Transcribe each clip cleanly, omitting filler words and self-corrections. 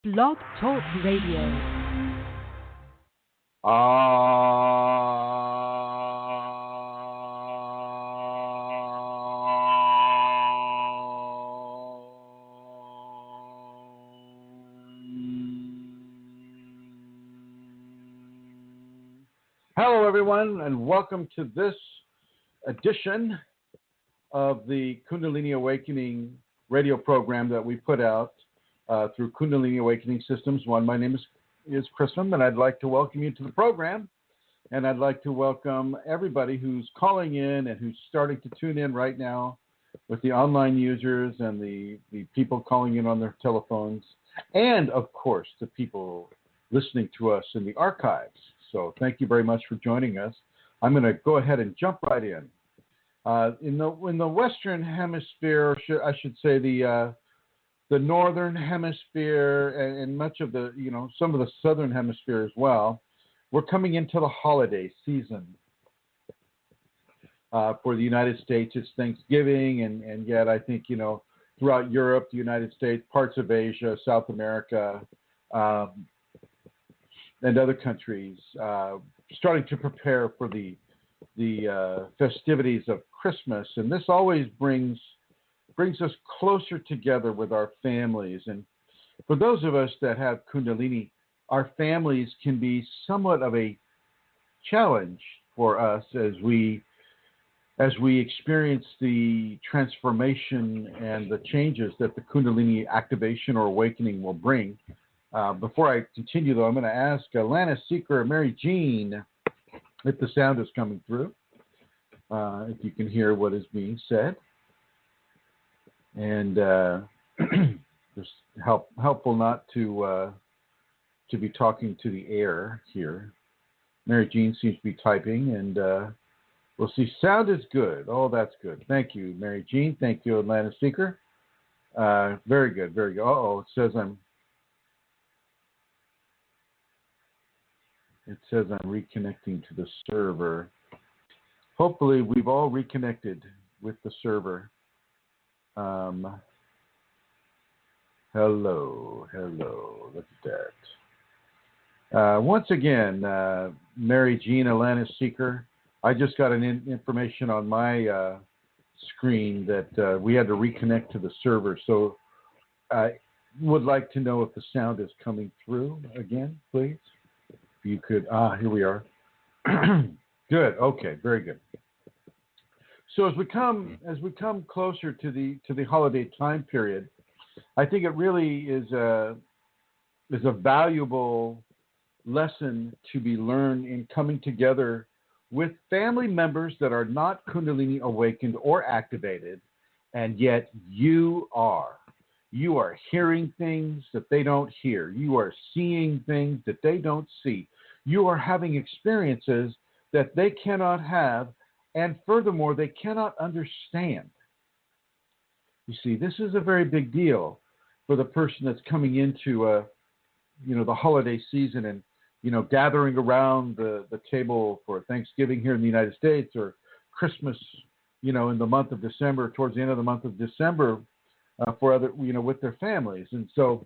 BlogTalk Radio. Hello, everyone, and welcome to this edition of the Kundalini Awakening radio program that we put out through Kundalini Awakening Systems One. My name is Chrism, and I'd like to welcome you to the program. And I'd like to welcome everybody who's calling in and who's starting to tune in right now with the online users and the people calling in on their telephones, and, of course, the people listening to us in the archives. So thank you very much for joining us. I'm going to go ahead and jump right in. In the Western Hemisphere, I should say the Northern Hemisphere and much of the, some of the Southern Hemisphere as well, we're coming into the holiday season. For the United States, it's Thanksgiving, and yet I think, throughout Europe, the United States, parts of Asia, South America, and other countries, starting to prepare for the festivities of Christmas. And this always brings us closer together with our families. And for those of us that have Kundalini, our families can be somewhat of a challenge for us as we experience the transformation and the changes that the Kundalini activation or awakening will bring. Before I continue, though, I'm going to ask Lana Seeker, Mary Jean, if the sound is coming through, if you can hear what is being said. And just helpful not to be talking to the air here. Mary Jean seems to be typing, and we'll see. Sound is good. Oh, that's good. Thank you, Mary Jean. Thank you, Atlanta Seeker. Very good, very good. Uh-oh, it says I'm reconnecting to the server. Hopefully, we've all reconnected with the server. Hello. Look at that. Once again, Mary Jean, Alanis Seeker, I just got an information on my screen that we had to reconnect to the server. So I would like to know if the sound is coming through again, please. If you could, here we are. Good. Okay. Very good. So as we come closer to the holiday time period, I think it really is a valuable lesson to be learned in coming together with family members that are not Kundalini awakened or activated, and yet you are. You are hearing things that they don't hear. You are seeing things that they don't see. You are having experiences that they cannot have, and furthermore, they cannot understand. You see, this is a very big deal for the person that's coming into, the holiday season and, gathering around the table for Thanksgiving here in the United States, or Christmas, in the month of December, towards the end of the month of December, for other, with their families. And so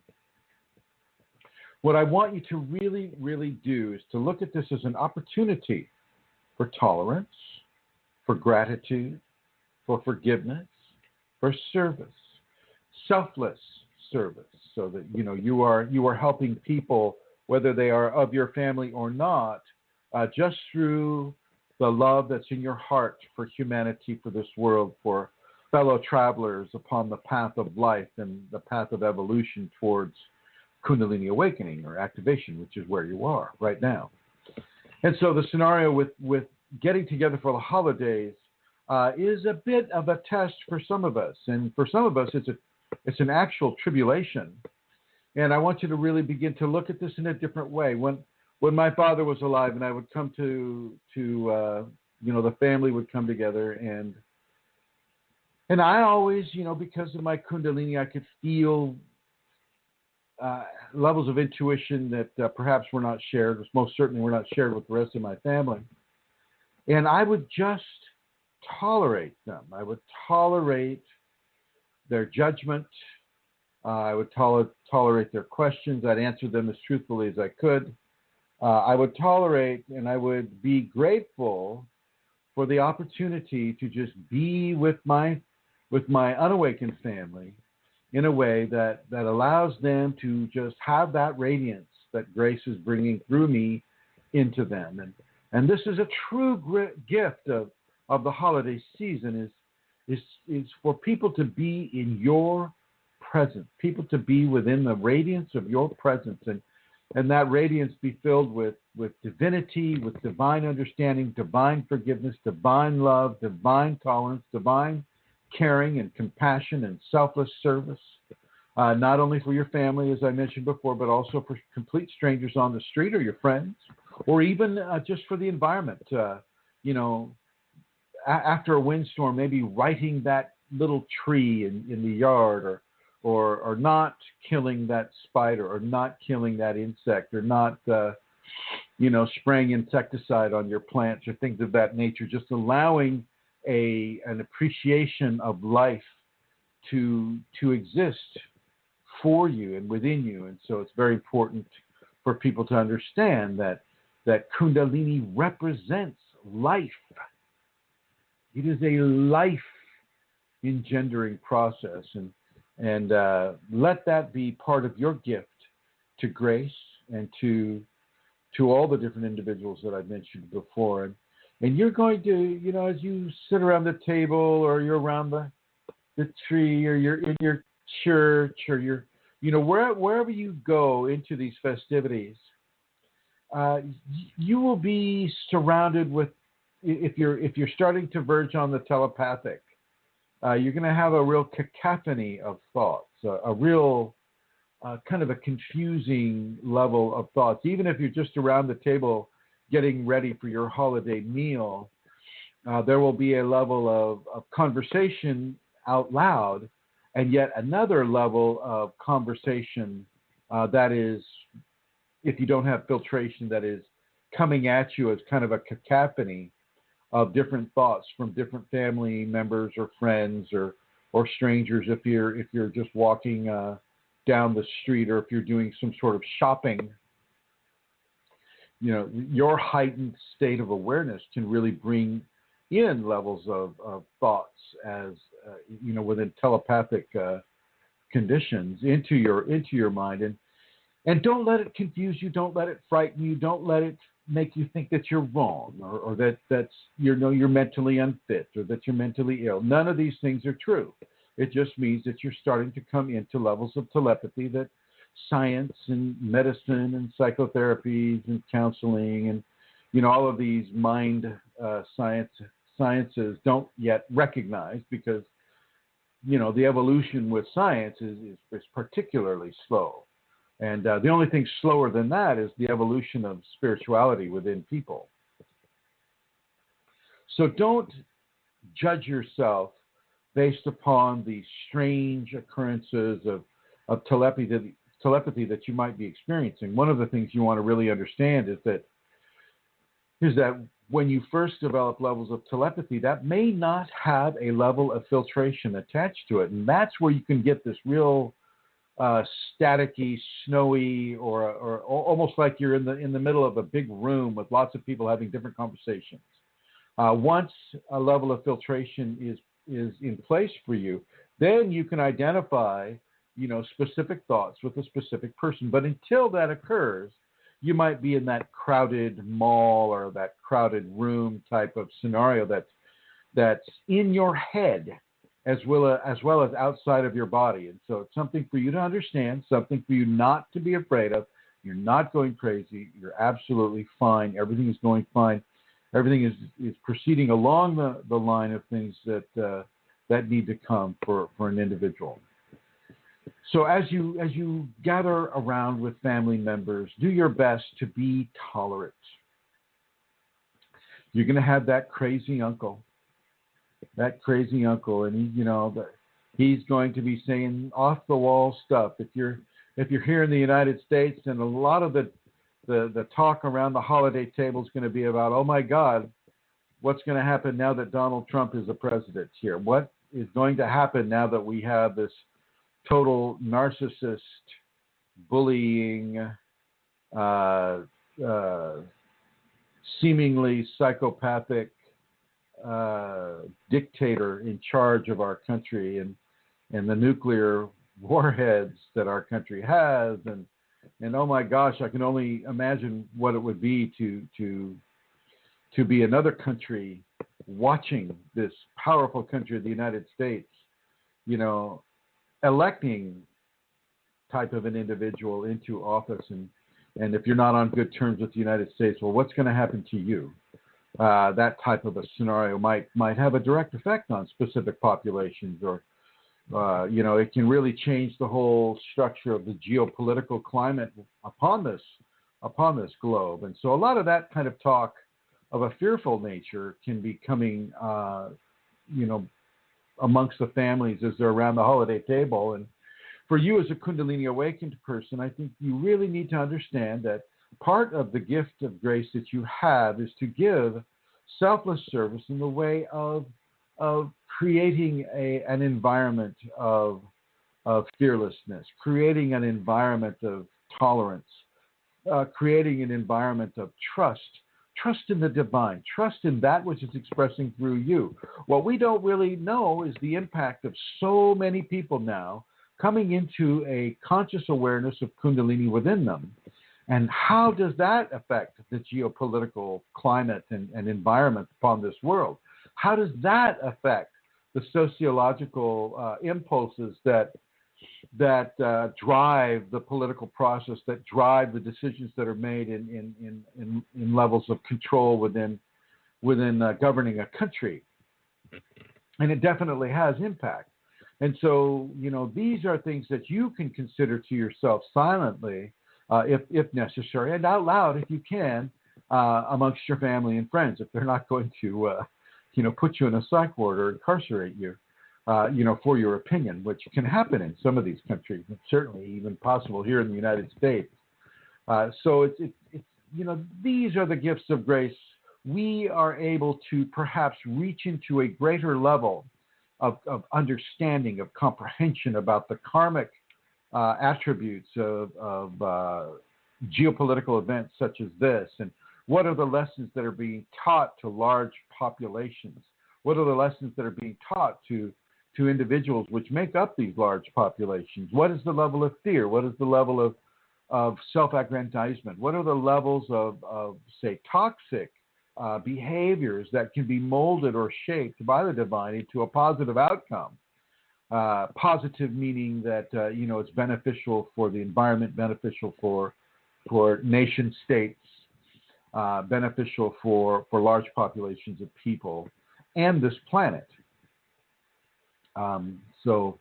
what I want you to really, really do is to look at this as an opportunity for tolerance, for gratitude, for forgiveness, for service, selfless service, so that you are helping people, whether they are of your family or not, just through the love that's in your heart for humanity, for this world, for fellow travelers upon the path of life and the path of evolution towards Kundalini awakening or activation, which is where you are right now. And so the scenario with getting together for the holidays is a bit of a test for some of us. And for some of us, it's an actual tribulation. And I want you to really begin to look at this in a different way. When my father was alive and I would come to the family would come together, and I always, because of my Kundalini, I could feel levels of intuition that perhaps were not shared, most certainly were not shared with the rest of my family. And I would just tolerate them. I would tolerate their judgment, I would tolerate their questions. I'd answer them as truthfully as I could. I would tolerate and I would be grateful for the opportunity to just be with my unawakened family in a way that allows them to just have that radiance that grace is bringing through me into them. And this is a true gift of the holiday season is for people to be in your presence, people to be within the radiance of your presence, and that radiance be filled with divinity, with divine understanding, divine forgiveness, divine love, divine tolerance, divine caring and compassion and selfless service, not only for your family, as I mentioned before, but also for complete strangers on the street or your friends, or even just for the environment. After a windstorm, maybe writing that little tree in the yard, or not killing that spider, or not killing that insect, or not spraying insecticide on your plants or things of that nature. Just allowing an appreciation of life to exist for you and within you. And so it's very important for people to understand that Kundalini represents life. It is a life engendering process, and let that be part of your gift to grace and to all the different individuals that I've mentioned before. And you're going to, as you sit around the table, or you're around the tree, or you're in your church, or you're, wherever you go into these festivities, you will be surrounded with, if you're starting to verge on the telepathic, you're going to have a real cacophony of thoughts, a real kind of a confusing level of thoughts. Even if you're just around the table getting ready for your holiday meal, there will be a level of conversation out loud, and yet another level of conversation that is, if you don't have filtration, that is coming at you as kind of a cacophony of different thoughts from different family members or friends or strangers. If you're just walking down the street, or if you're doing some sort of shopping, your heightened state of awareness can really bring in levels of thoughts as within telepathic conditions into your mind, and don't let it confuse you, don't let it frighten you, don't let it make you think that you're wrong, or that's you're mentally unfit, or that you're mentally ill. None of these things are true. It just means that you're starting to come into levels of telepathy that science and medicine and psychotherapies and counseling and all of these mind sciences don't yet recognize, because the evolution with science is particularly slow. And the only thing slower than that is the evolution of spirituality within people. So don't judge yourself based upon the strange occurrences of telepathy that you might be experiencing. One of the things you want to really understand is that when you first develop levels of telepathy, that may not have a level of filtration attached to it. And that's where you can get this real staticky, snowy, or almost like you're in the middle of a big room with lots of people having different conversations. Once a level of filtration is in place for you, then you can identify, specific thoughts with a specific person. But until that occurs, you might be in that crowded mall or that crowded room type of scenario that's in your head, as well as outside of your body. And so it's something for you to understand, something for you not to be afraid of. You're not going crazy. You're absolutely fine. Everything is going fine. Everything is proceeding along the line of things that need to come for an individual. So as you gather around with family members, do your best to be tolerant. You're going to have that crazy uncle, and he's going to be saying off the wall stuff. If you're here in the United States, and a lot of the talk around the holiday table is going to be about, oh my God, what's going to happen now that Donald Trump is the president here? What is going to happen now that we have this total narcissist, bullying, seemingly psychopathic dictator in charge of our country, and the nuclear warheads that our country has, and oh my gosh, I can only imagine what it would be to be another country watching this powerful country of the United States, electing type of an individual into office, and if you're not on good terms with the United States, well, what's going to happen to you? That type of a scenario might have a direct effect on specific populations, or it can really change the whole structure of the geopolitical climate upon this globe. And so a lot of that kind of talk of a fearful nature can be coming, amongst the families as they're around the holiday table. And for you as a Kundalini awakened person, I think you really need to understand that part of the gift of grace that you have is to give selfless service in the way of creating an environment of fearlessness, creating an environment of tolerance, creating an environment of trust in the divine, trust in that which is expressing through you. What we don't really know is the impact of so many people now coming into a conscious awareness of Kundalini within them. And how does that affect the geopolitical climate and environment upon this world? How does that affect the sociological impulses that drive the political process, that drive the decisions that are made in levels of control within governing a country? And it definitely has impact. And so, these are things that you can consider to yourself silently, if necessary, and out loud if you can, amongst your family and friends, if they're not going to, put you in a psych ward or incarcerate you, for your opinion, which can happen in some of these countries, and certainly even possible here in the United States. So it's these are the gifts of grace. We are able to perhaps reach into a greater level of understanding, of comprehension about the karmic attributes of geopolitical events such as this, and what are the lessons that are being taught to large populations? What are the lessons that are being taught to individuals which make up these large populations? What is the level of fear? What is the level of self-aggrandizement? What are the levels of say, toxic behaviors that can be molded or shaped by the divine into a positive outcome? Positive meaning that, it's beneficial for the environment, beneficial for nation states, beneficial for large populations of people and this planet. So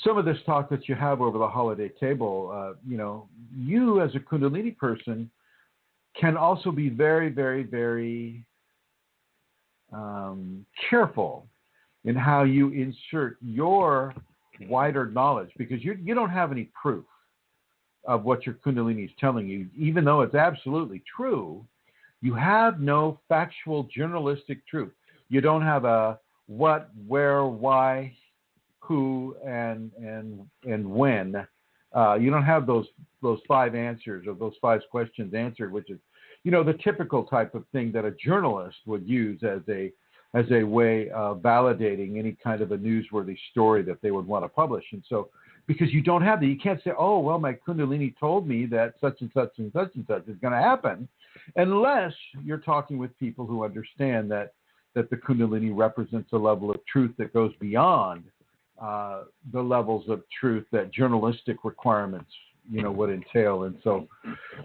some of this talk that you have over the holiday table, you as a Kundalini person can also be very, very, very careful in how you insert your wider knowledge, because you don't have any proof of what your Kundalini is telling you. Even though it's absolutely true, you have no factual journalistic truth. You don't have a what, where, why, who, and when. You don't have those 5 answers or those 5 questions answered, which is, the typical type of thing that a journalist would use as a way of validating any kind of a newsworthy story that they would want to publish. And so, because you don't have that, you can't say, oh, well, my Kundalini told me that such and such and such and such is going to happen, unless you're talking with people who understand that the Kundalini represents a level of truth that goes beyond the levels of truth that journalistic requirements, would entail. And so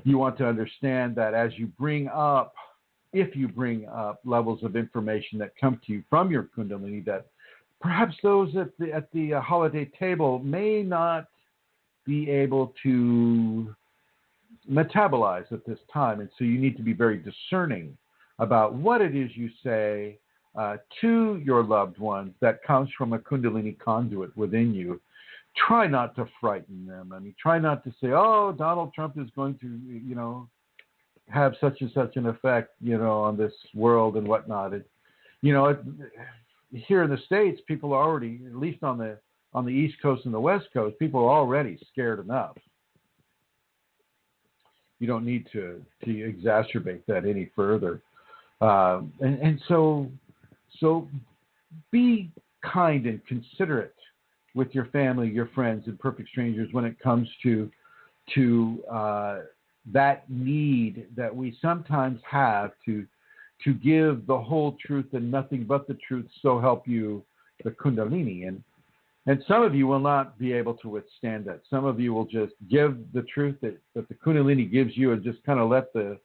you want to understand that as you bring up, if you bring up levels of information that come to you from your Kundalini, that perhaps those at the holiday table may not be able to metabolize at this time. And so you need to be very discerning about what it is you say to your loved ones that comes from a Kundalini conduit within you. Try not to frighten them. I mean, try not to say, oh, Donald Trump is going to, have such and such an effect, on this world and whatnot. And, here in the States, people are already, at least on on the East Coast and the West Coast, people are already scared enough. You don't need to exacerbate that any further. So be kind and considerate with your family, your friends, and perfect strangers when it comes to that need that we sometimes have to give the whole truth and nothing but the truth, so help you, the Kundalini. And some of you will not be able to withstand that. Some of you will just give the truth that the Kunalini gives you and just kind of let the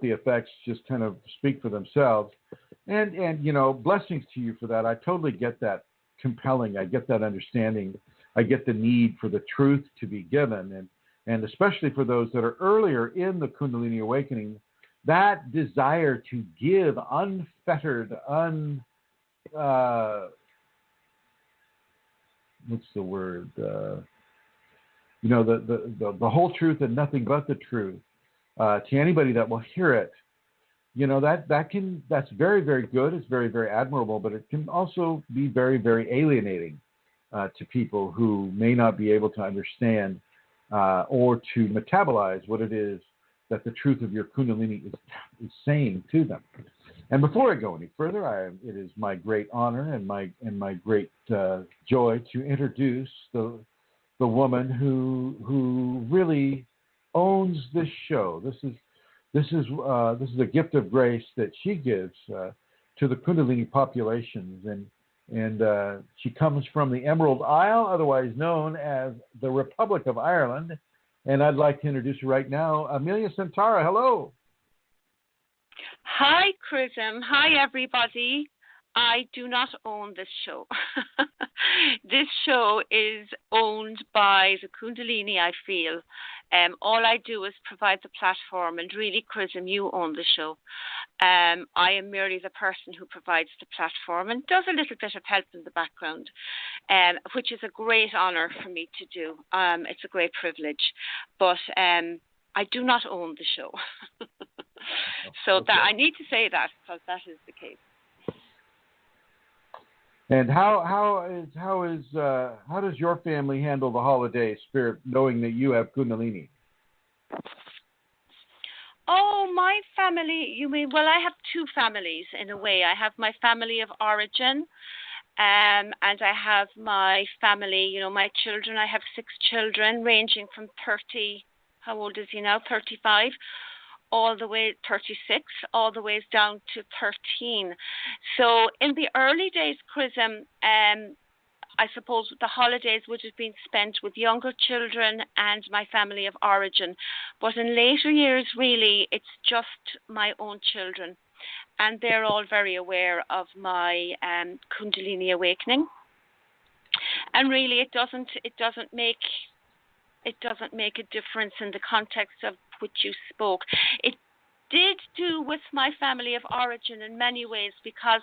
effects just kind of speak for themselves. And you know, blessings to you for that. I totally get that compelling. I get that understanding. I get the need for the truth to be given. And especially for those that are earlier in the Kundalini awakening, that desire to give unfettered, what's the word? You know, the whole truth and nothing but the truth to anybody that will hear it. You know, that's very, very good. It's very, very admirable, but it can also be very, very alienating to people who may not be able to understand or to metabolize what it is that the truth of your Kundalini is saying to them. And before I go any further, it is my great honor and my great joy to introduce the woman who really owns this show. This is a gift of grace that she gives to the Kundalini populations, and she comes from the Emerald Isle, otherwise known as the Republic of Ireland. And I'd like to introduce her right now, Amelia Santara. Hello. Hi, Chrism. Hi, everybody. I do not own this show. This show is owned by the Kundalini, I feel. All I do is provide the platform, and really, Chrism, you own the show. I am merely the person who provides the platform and does a little bit of help in the background, which is a great honor for me to do. It's a great privilege. But I do not own the show. So okay. That I need to say that because that is the case. And how does your family handle the holiday spirit, knowing that you have Kundalini? Oh, my family. You mean? Well, I have two families in a way. I have my family of origin, and I have my family. You know, my children. I have 6 children, ranging from 30. How old is he now? 35. All the way 36, all the way down to 13. So in the early days, Chrism, I suppose the holidays would have been spent with younger children and my family of origin. But in later years, really, it's just my own children. And they're all very aware of my Kundalini awakening. And really, it doesn't make a difference in the context of which you spoke. It did do with my family of origin in many ways because,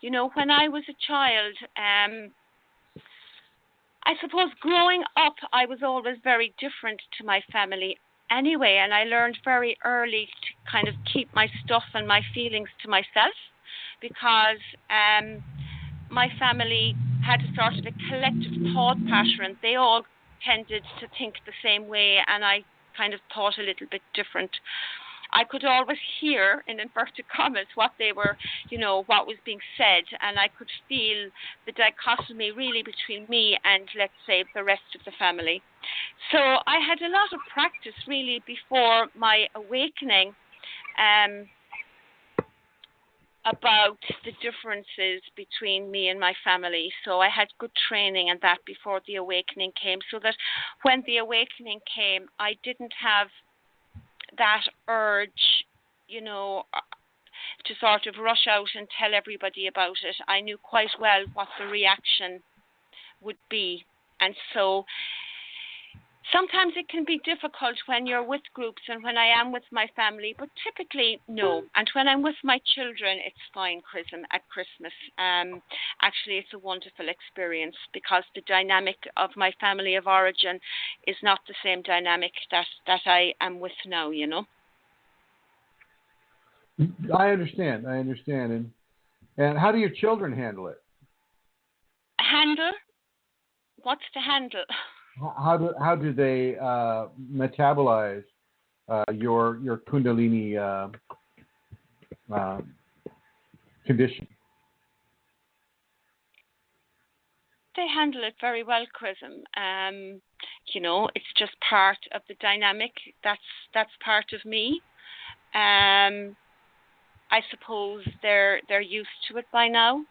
you know, when I was a child, I suppose growing up, I was always very different to my family anyway, and I learned very early to kind of keep my stuff and my feelings to myself because my family had a sort of a collective thought pattern. They all tended to think the same way, and I kind of thought a little bit different. I could always hear, in inverted commas, what they were, you know, what was being said, and I could feel the dichotomy really between me and, let's say, the rest of the family. So I had a lot of practice really before my awakening about the differences between me and my family. So I had good training and that before the awakening came, so that when the awakening came, I didn't have that urge, you know, to sort of rush out and tell everybody about it. I knew quite well what the reaction would be. And so sometimes it can be difficult when you're with groups and when I am with my family, but typically no. And when I'm with my children, it's fine, Chrism, at Christmas. Actually, it's a wonderful experience because the dynamic of my family of origin is not the same dynamic that I am with now, you know. I understand. And how do your children handle it? handle? What's the handle? How do they metabolize your Kundalini condition? They handle it very well, Chrism. It's just part of the dynamic. That's part of me. I suppose they're used to it by now.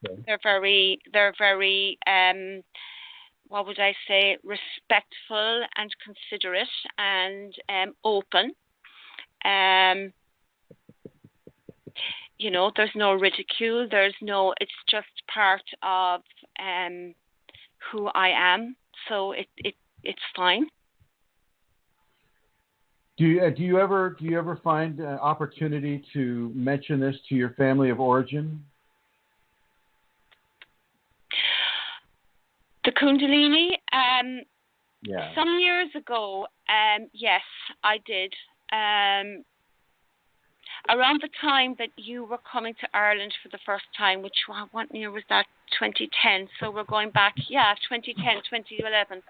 Okay. They're very what would I say, respectful and considerate and open. There's no ridicule. It's just part of who I am. So it's fine. Do you ever find an opportunity to mention this to your family of origin? The Kundalini, Yeah. some years ago, yes, I did. Around the time that you were coming to Ireland for the first time, what year was that? 2010. So we're going back, 2010, 2011.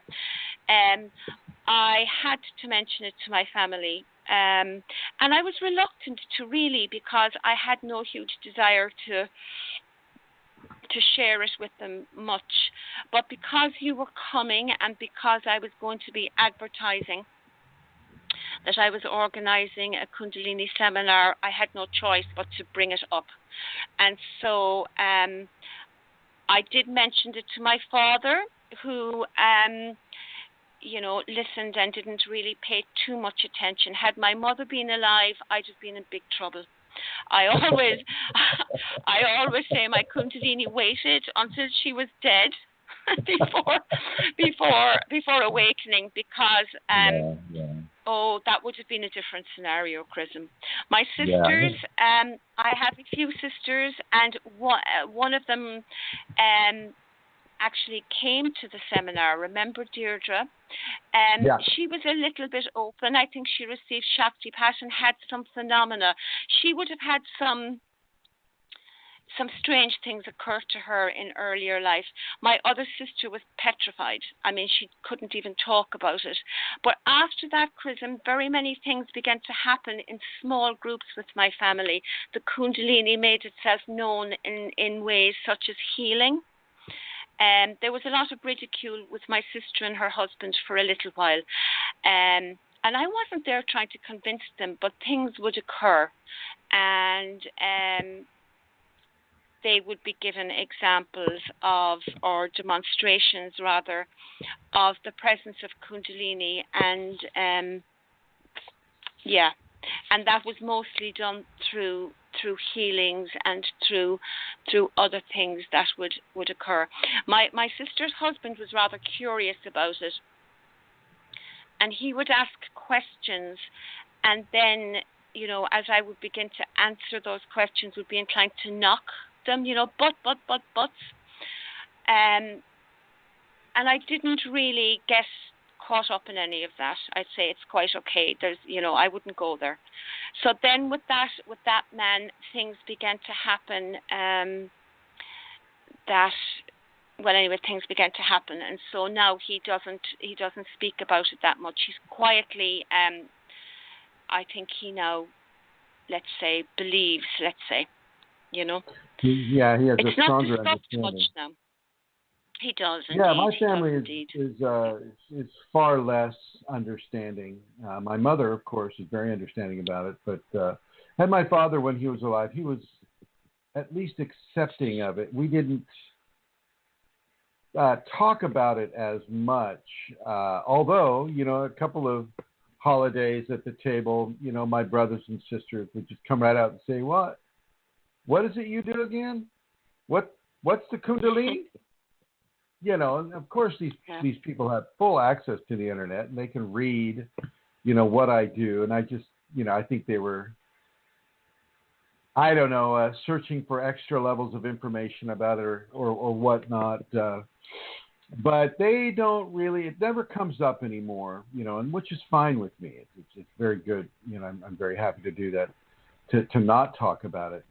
I had to mention it to my family. And I was reluctant to really, because I had no huge desire to share it with them much. But because you were coming and because I was going to be advertising that I was organising a Kundalini seminar, I had no choice but to bring it up. And so I did mention it to my father, who listened and didn't really pay too much attention. Had my mother been alive, I'd have been in big trouble. I always say my Kundalini waited until she was dead before awakening, because that would have been a different scenario, Chrism. My sisters, I have a few sisters, and one of them actually came to the seminar. Remember Deirdre? She was a little bit open. I think she received Shaktipat and had some phenomena. She would have had some strange things occur to her in earlier life. My other sister was petrified. I mean, she couldn't even talk about it. But after that, Chrism, very many things began to happen in small groups with my family. The Kundalini made itself known in ways such as healing. There was a lot of ridicule with my sister and her husband for a little while. And I wasn't there trying to convince them, but things would occur. And they would be given examples of, or demonstrations rather, of the presence of Kundalini. And and that was mostly done through healings and through other things that would occur. My sister's husband was rather curious about it, and he would ask questions, and then as I would begin to answer those questions, would be inclined to knock them, buts, and I didn't really get caught up in any of that. I'd say it's quite okay. There's, I wouldn't go there. So then with that man, things began to happen. Things began to happen, and so now he doesn't speak about it that much. He's quietly, I think he now, let's say, believes. Let's say, Yeah, he has it's a stronger not discussed understanding. much now. He does. Yeah, indeed. my family is far less understanding. My mother, of course, is very understanding about it, but and my father, when he was alive, he was at least accepting of it. We didn't talk about it as much, although, a couple of holidays at the table, my brothers and sisters would just come right out and say, what is it you do again? What's the Kundalini? And of course these people have full access to the internet, and they can read, what I do. And I just, I think they were, I don't know, searching for extra levels of information about it or whatnot. But they don't really, it never comes up anymore, and which is fine with me. It's very good. I'm very happy to do that, to not talk about it.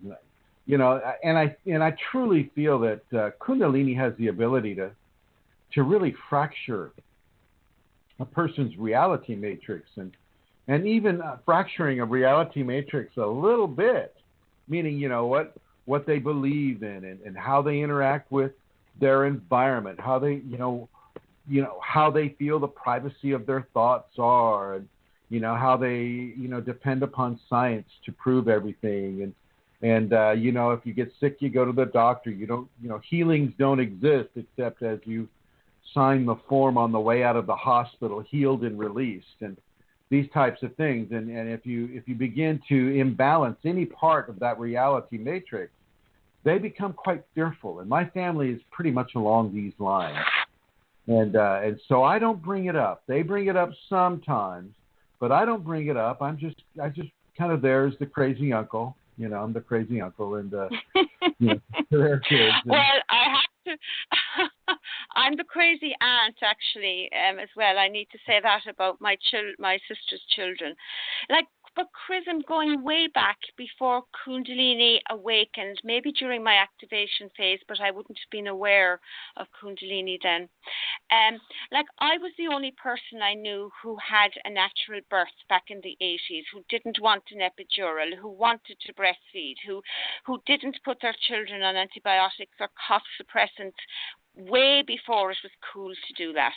and I truly feel that Kundalini has the ability to really fracture a person's reality matrix, and even fracturing a reality matrix a little bit, meaning what they believe in and how they interact with their environment, how they how they feel the privacy of their thoughts are, and how they depend upon science to prove everything, and if you get sick, you go to the doctor. You don't, healings don't exist except as you sign the form on the way out of the hospital, healed and released, and these types of things. And if you begin to imbalance any part of that reality matrix, they become quite fearful. And my family is pretty much along these lines. And so I don't bring it up. They bring it up sometimes, but I don't bring it up. I just kind of there as the crazy uncle. I'm the crazy uncle, and to their kids. Well, I have to. I'm the crazy aunt, actually, as well. I need to say that about my sister's children. But Chrism, going way back before Kundalini awakened, maybe during my activation phase, but I wouldn't have been aware of Kundalini then. I was the only person I knew who had a natural birth back in the 80s, who didn't want an epidural, who wanted to breastfeed, who didn't put their children on antibiotics or cough suppressants way before it was cool to do that,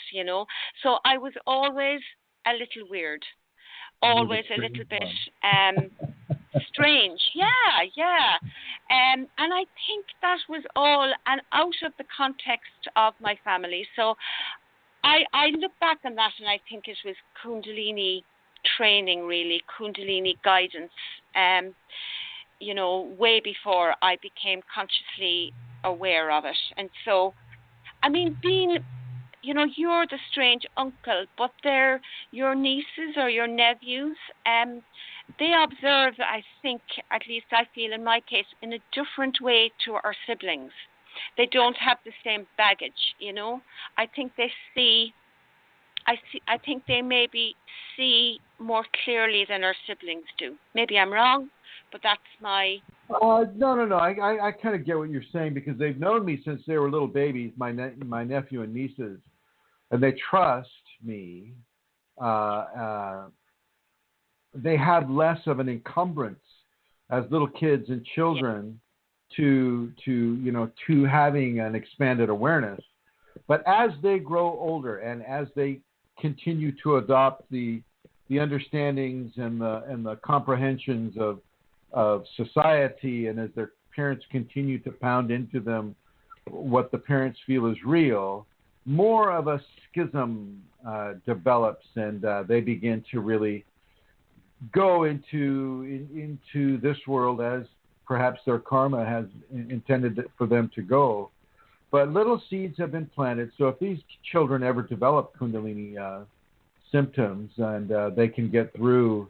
So I was always a little weird. Always a little bit strange. Yeah. And I think that was all and out of the context of my family. So I look back on that and I think it was Kundalini training, really, Kundalini guidance, way before I became consciously aware of it. And so, being... you're the strange uncle, but they're your nieces or your nephews. They observe, I think, at least I feel in my case, in a different way to our siblings. They don't have the same baggage, I think they see. I think they maybe see more clearly than our siblings do. Maybe I'm wrong, but that's my... No. I kind of get what you're saying, because they've known me since they were little babies, my nephew and nieces, and they trust me. They have less of an encumbrance as little kids and children to having an expanded awareness. But as they grow older and as they continue to adopt the understandings and the comprehensions of society, and as their parents continue to pound into them what the parents feel is real, more of a schism develops, and they begin to really go into this world as perhaps their karma has intended for them to go. But little seeds have been planted. So if these children ever develop Kundalini symptoms, and they can get through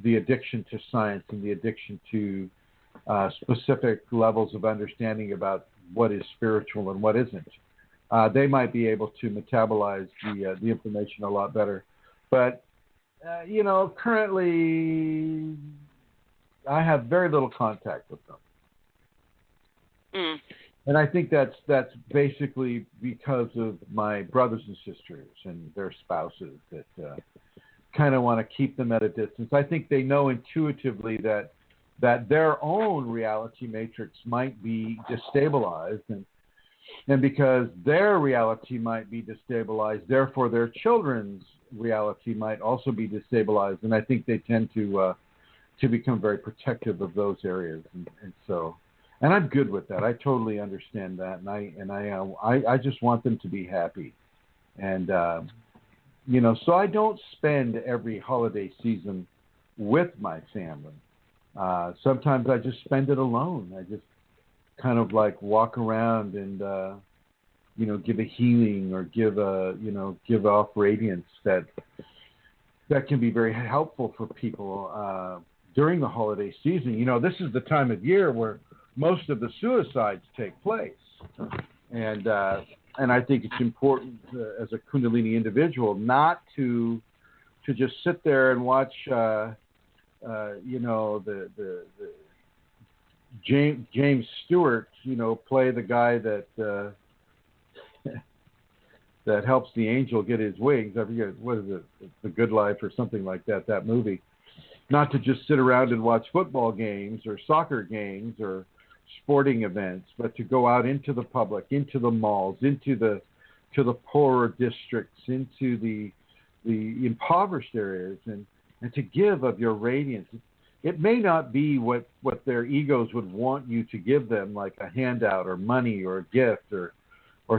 the addiction to science and the addiction to specific levels of understanding about what is spiritual and what isn't, they might be able to metabolize the information a lot better. But, currently I have very little contact with them. Mm. And I think that's basically because of my brothers and sisters and their spouses that kind of want to keep them at a distance. I think they know intuitively that their own reality matrix might be destabilized, and because their reality might be destabilized, therefore their children's reality might also be destabilized. And I think they tend to become very protective of those areas, and so. And I'm good with that. I totally understand that, and I just want them to be happy, and so I don't spend every holiday season with my family. Sometimes I just spend it alone. I just kind of like walk around and give a healing or give off radiance that can be very helpful for people during the holiday season. This is the time of year where most of the suicides take place, and I think it's important as a Kundalini individual not to just sit there and watch the James Stewart, play the guy that that helps the angel get his wings. I forget, what is it, The Good Life or something like that, that movie. Not to just sit around and watch football games or soccer games or sporting events, but to go out into the public, into the malls, into the poorer districts, into the impoverished areas, and to give of your radiance. It may not be what their egos would want you to give them, like a handout or money or a gift or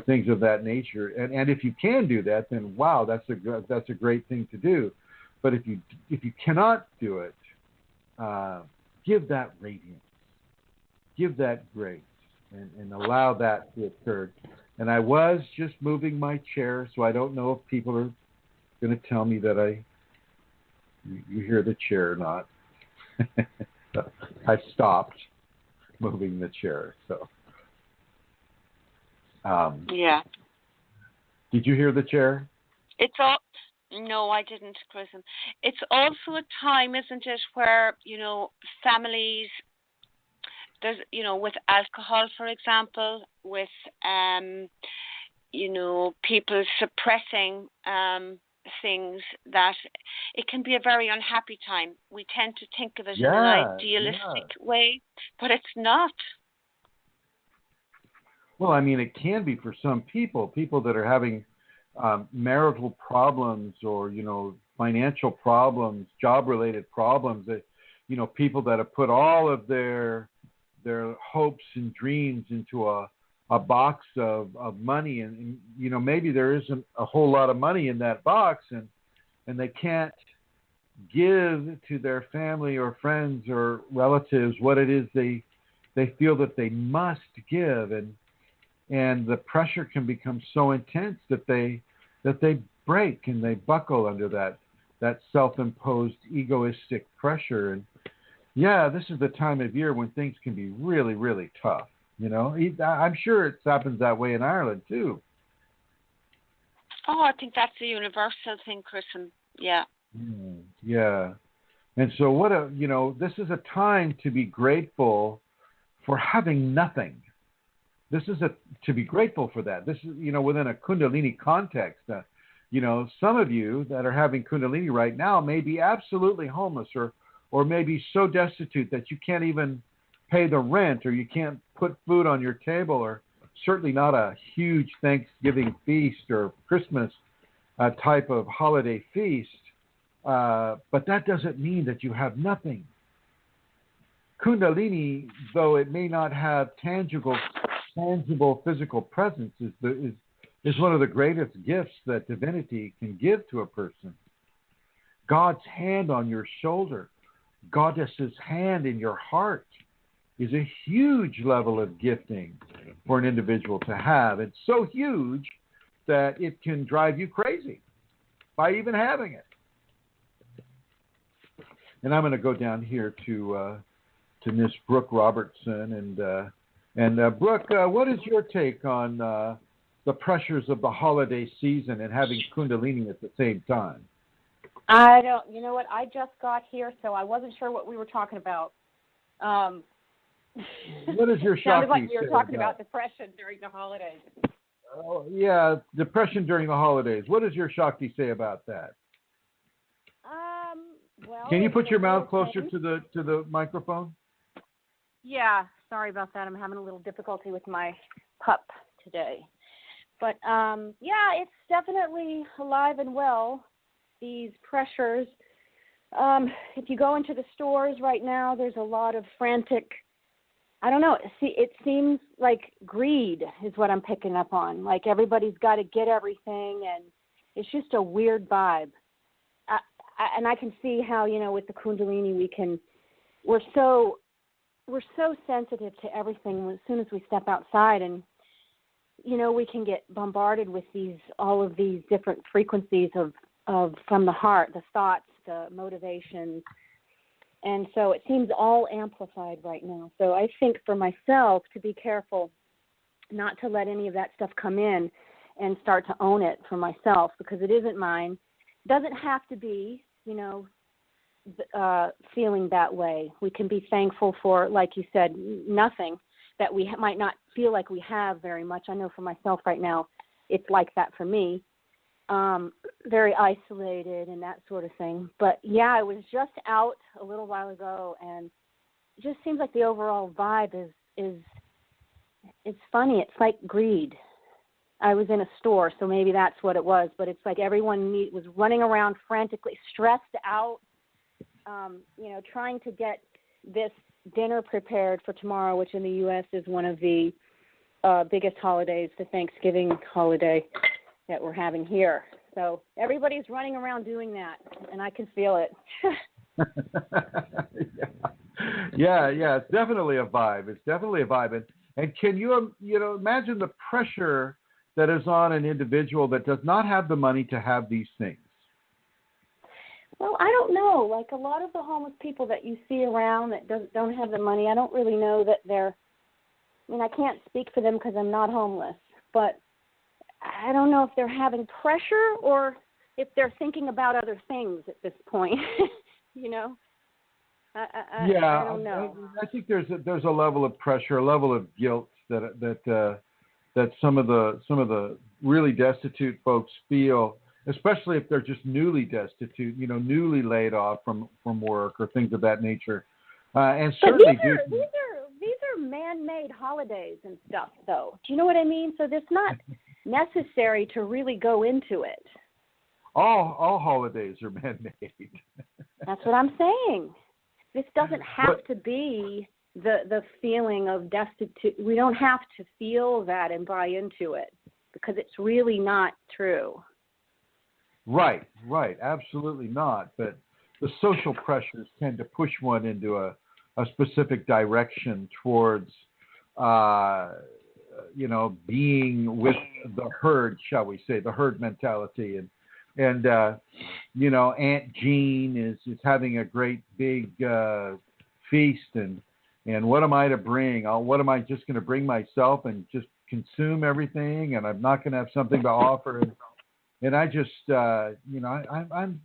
things of that nature. And if you can do that, then wow, that's a great thing to do. But if you cannot do it, give that radiance, give that grace, and allow that to occur. And I was just moving my chair, so I don't know if people are going to tell me that you hear the chair or not. I stopped moving the chair, so. Yeah. Did you hear the chair? No, I didn't, Chrism. It's also a time, isn't it, where, families, there's, with alcohol, for example, with, people suppressing things, that it can be a very unhappy time. We tend to think of it in an idealistic way, but it's not. Well, I mean, it can be for some people that are having marital problems or, financial problems, job-related problems, that, people that have put all of their hopes and dreams into a box of money, and maybe there isn't a whole lot of money in that box, and they can't give to their family or friends or relatives what it is they feel that they must give, and the pressure can become so intense that they break and they buckle under that self-imposed egoistic pressure. And yeah, this is the time of year when things can be really, really tough. I'm sure it happens that way in Ireland too. Oh, I think that's a universal thing, Chrism. Yeah. Yeah. And so this is a time to be grateful for having nothing. This is to be grateful for that. This is, within a Kundalini context. Some of you that are having Kundalini right now may be absolutely homeless or maybe so destitute that you can't even pay the rent, or you can't put food on your table, or certainly not a huge Thanksgiving feast or Christmas type of holiday feast. But that doesn't mean that you have nothing. Kundalini, though it may not have tangible physical presence, is one of the greatest gifts that divinity can give to a person. God's hand on your shoulder, Goddess's hand in your heart, is a huge level of gifting for an individual to have. It's so huge that it can drive you crazy by even having it. And I'm going to go down here to Miss Brooke Robertson. And Brooke, what is your take on the pressures of the holiday season and having Kundalini at the same time? You know what, I just got here, so I wasn't sure what we were talking about. What is your Shakti sounded like we were say talking about depression during the holidays. Oh, yeah, depression during the holidays. What does your Shakti say about that? Well, can you put your mouth closer to the microphone? Yeah, sorry about that. I'm having a little difficulty with my pup today. But, yeah, it's definitely alive and well, these pressures. If you go into the stores right now, there's a lot of frantic, I don't know, it seems like greed is what I'm picking up on. Like everybody's got to get everything, and it's just a weird vibe. And I can see how, with the Kundalini, we're so sensitive to everything as soon as we step outside, and we can get bombarded with all of these different frequencies of from the heart, the thoughts, the motivations, and so it seems all amplified right now. So I think for myself to be careful not to let any of that stuff come in and start to own it for myself, because it isn't mine. It doesn't have to be, feeling that way. We can be thankful for, like you said, nothing that we might not feel like we have very much. I know for myself right now, it's like that for me. Very isolated and that sort of thing. But yeah, I was just out a little while ago, and it just seems like the overall vibe is it's funny. It's like greed. I was in a store, so maybe that's what it was. But it's like everyone was running around frantically, stressed out, trying to get this dinner prepared for tomorrow, which in the U.S. is one of the biggest holidays, the Thanksgiving holiday that we're having here. So everybody's running around doing that, and I can feel it. Yeah, it's definitely a vibe. And can you imagine the pressure that is on an individual that does not have the money to have these things? Well, I don't know. Like a lot of the homeless people that you see around that don't have the money, I don't really know that I can't speak for them because I'm not homeless, but I don't know if they're having pressure or if they're thinking about other things at this point. I don't know. I think there's a level of pressure, a level of guilt that some of the really destitute folks feel, especially if they're just newly destitute, newly laid off from work or things of that nature. And certainly these are man-made holidays and stuff, though. Do you know what I mean? So it's not necessary to really go into it. All holidays are man-made. That's what I'm saying. This doesn't have to be the feeling of destitute. We don't have to feel that and buy into it because it's really not true. Right, absolutely not. But the social pressures tend to push one into a specific direction towards, being with the herd, shall we say, the herd mentality. And Aunt Jean is having a great big feast, and what am I to bring? What am I just going to bring myself and just consume everything, and I'm not going to have something to offer? And I just, I'm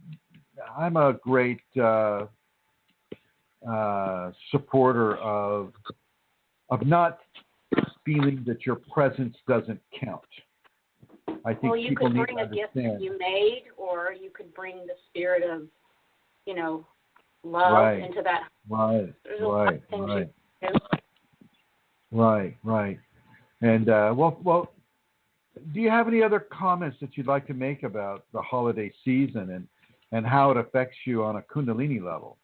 a great supporter of not feeling that your presence doesn't count. I think you people could need bring to a gift understand. that you made, or you could bring the spirit of, love into that. Right. And well, do you have any other comments that you'd like to make about the holiday season and how it affects you on a Kundalini level?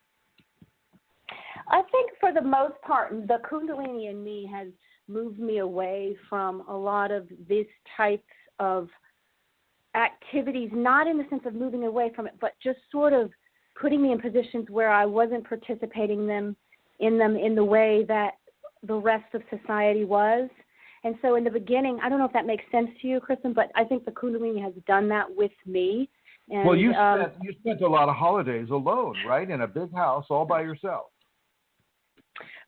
I think for the most part, the Kundalini in me has moved me away from a lot of these types of activities, not in the sense of moving away from it, but just sort of putting me in positions where I wasn't participating in them in the way that the rest of society was. And so in the beginning, I don't know if that makes sense to you, Chrism, but I think the Kundalini has done that with me. And, well, you spent a lot of holidays alone, right, in a big house all by yourself.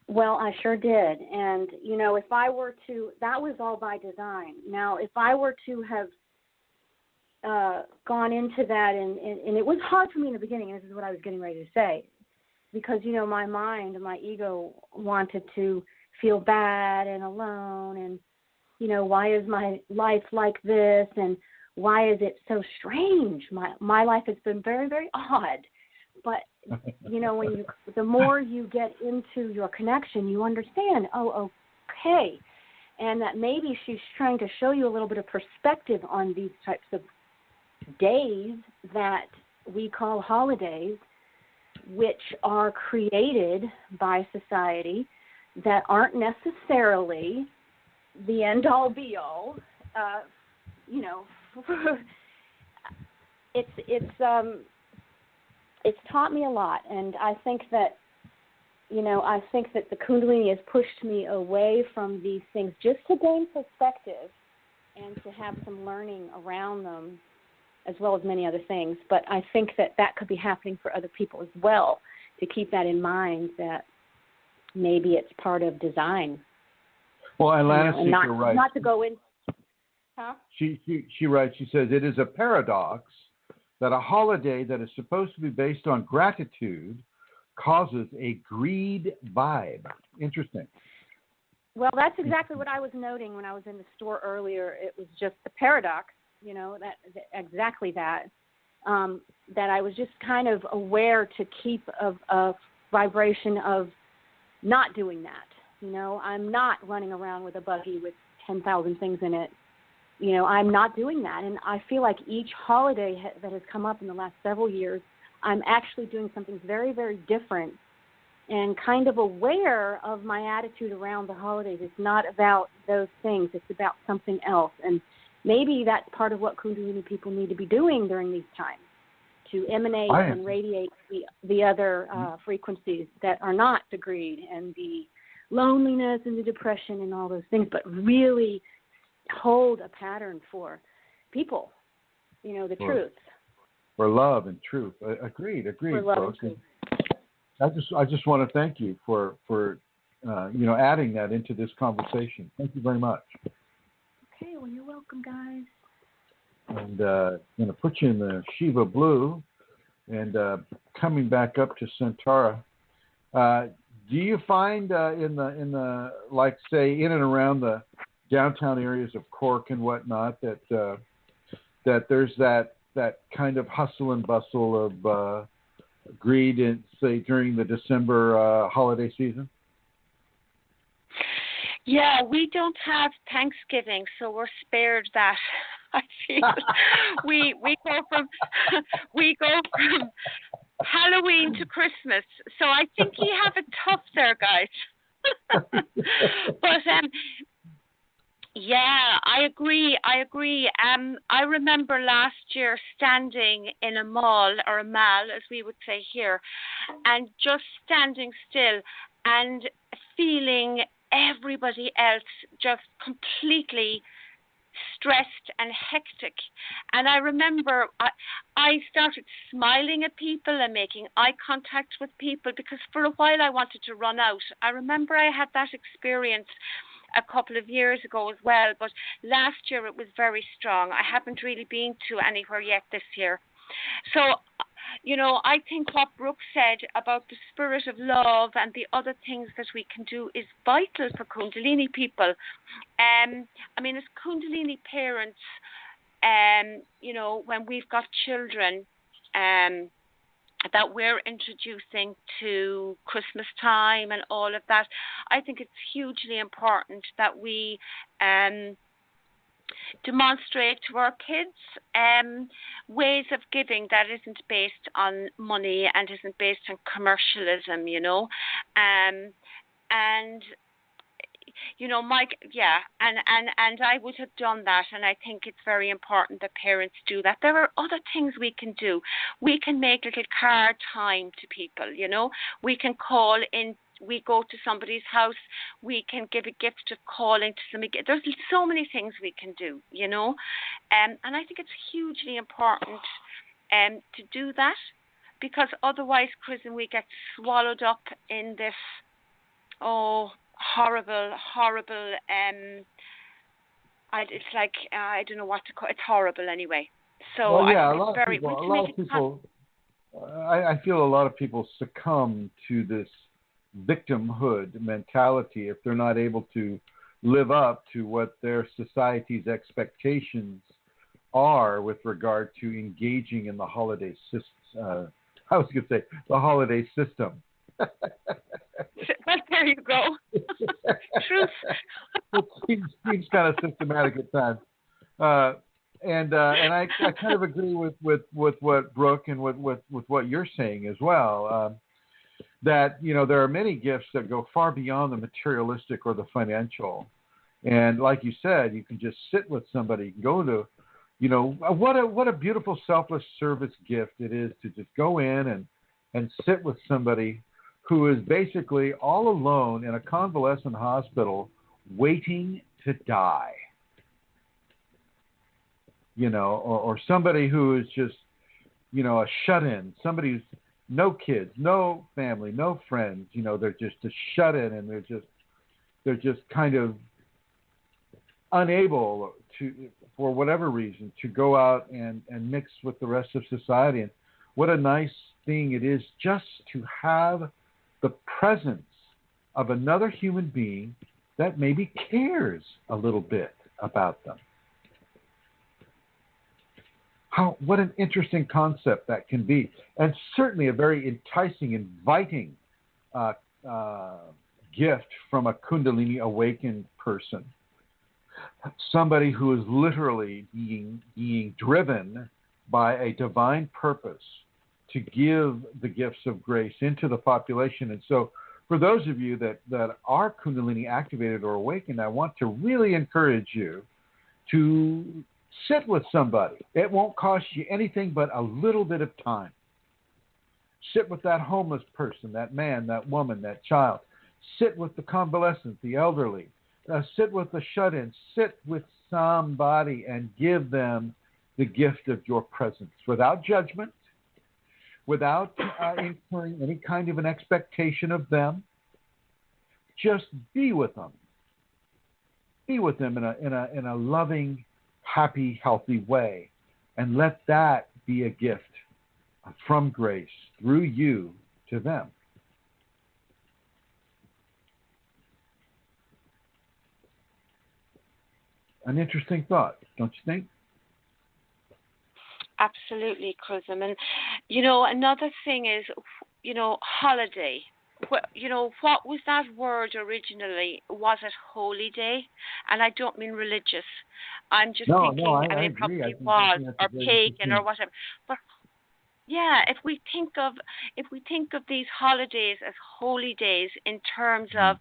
Well, I sure did. And, if I were to, that was all by design. Now, if I were to have gone into that, and it was hard for me in the beginning, and this is what I was getting ready to say, because, my mind and my ego wanted to feel bad and alone, and, why is my life like this, and why is it so strange? My life has been very, very odd. But, the more you get into your connection, you understand, okay, and that maybe she's trying to show you a little bit of perspective on these types of days that we call holidays, which are created by society that aren't necessarily the end-all, be-all. It's taught me a lot, and I think that the Kundalini has pushed me away from these things just to gain perspective and to have some learning around them, as well as many other things. But I think that could be happening for other people as well, to keep that in mind, that maybe it's part of design. Well, Alana Seeker writes. Not to go in. Huh? She writes. She says it is a paradox that a holiday that is supposed to be based on gratitude causes a greed vibe. Interesting. Well, that's exactly what I was noting when I was in the store earlier. It was just the paradox, that exactly that I was just kind of aware to keep a vibration of not doing that. I'm not running around with a buggy with 10,000 things in it. I'm not doing that. And I feel like each holiday that has come up in the last several years, I'm actually doing something very, very different and kind of aware of my attitude around the holidays. It's not about those things. It's about something else. And maybe that's part of what Kundalini people need to be doing during these times, to emanate and radiate the other frequencies that are not the greed and the loneliness and the depression and all those things, but really hold a pattern for people, the truth. For love and truth. Agreed, for love folks. And truth. I just want to thank you for adding that into this conversation. Thank you very much. Okay, well, you're welcome, guys. And I'm going to put you in the Shiva Blue, and coming back up to Centaura. Do you find in the like say in and around the downtown areas of Cork and whatnot that there's that kind of hustle and bustle of greed in, say, during the December holiday season? Yeah, we don't have Thanksgiving, so we're spared that. I feel we go from Halloween to Christmas, so I think you have it tough there, guys. But yeah, I agree. I remember last year standing in a mall, or a mall as we would say here, and just standing still and feeling everybody else just completely stressed and hectic. And I remember I started smiling at people and making eye contact with people, because for a while I wanted to run out. I remember I had that experience a couple of years ago as well, but last year it was very strong. I haven't really been to anywhere yet this year. So, I think what Brooke said about the spirit of love and the other things that we can do is vital for Kundalini people. As Kundalini parents, when we've got children that we're introducing to Christmas time and all of that, I think it's hugely important that we demonstrate to our kids ways of giving that isn't based on money and isn't based on commercialism, Mike, yeah, and I would have done that, and I think it's very important that parents do that. There are other things we can do. We can make little card time to people, We can call in. We go to somebody's house, we can give a gift of calling to somebody. There's so many things we can do, and I think it's hugely important to do that, because otherwise, Chrism, we get swallowed up in this, horrible, it's like, I don't know what to call it. It's horrible anyway. So well, yeah, I think a lot of people, I feel a lot of people succumb to this victimhood mentality if they're not able to live up to what their society's expectations are with regard to engaging in the holiday system. I was going to say the holiday system. Well, there you go. Truth. It seems kind of systematic at times. And I kind of agree with what Brooke and with what you're saying as well. That, there are many gifts that go far beyond the materialistic or the financial. And like you said, you can just sit with somebody, go to, what a beautiful selfless service gift it is to just go in and sit with somebody who is basically all alone in a convalescent hospital waiting to die. Or somebody who is just, a shut-in, somebody who's no kids, no family, no friends, they're just a shut-in, and they're just kind of unable for whatever reason, to go out and mix with the rest of society. And what a nice thing it is just to have the presence of another human being that maybe cares a little bit about them. What an interesting concept that can be. And certainly a very enticing, inviting gift from a Kundalini awakened person. Somebody who is literally being driven by a divine purpose to give the gifts of grace into the population. And so for those of you that are Kundalini activated or awakened, I want to really encourage you to sit with somebody. It won't cost you anything but a little bit of time. Sit with that homeless person, that man, that woman, that child. Sit with the convalescent, the elderly. Sit with the shut-in. Sit with somebody and give them the gift of your presence without judgment, without incurring any kind of an expectation of them. Just be with them. Be with them in a loving, happy, healthy way, and let that be a gift from grace through you to them. An interesting thought, don't you think? Absolutely, Chrism. And, another thing is, holiday. What was that word originally? Was it holy day? And I don't mean religious. I'm just thinking, I it agree. probably was, or pagan, or whatever. But yeah, if we think of these holidays as holy days in terms of,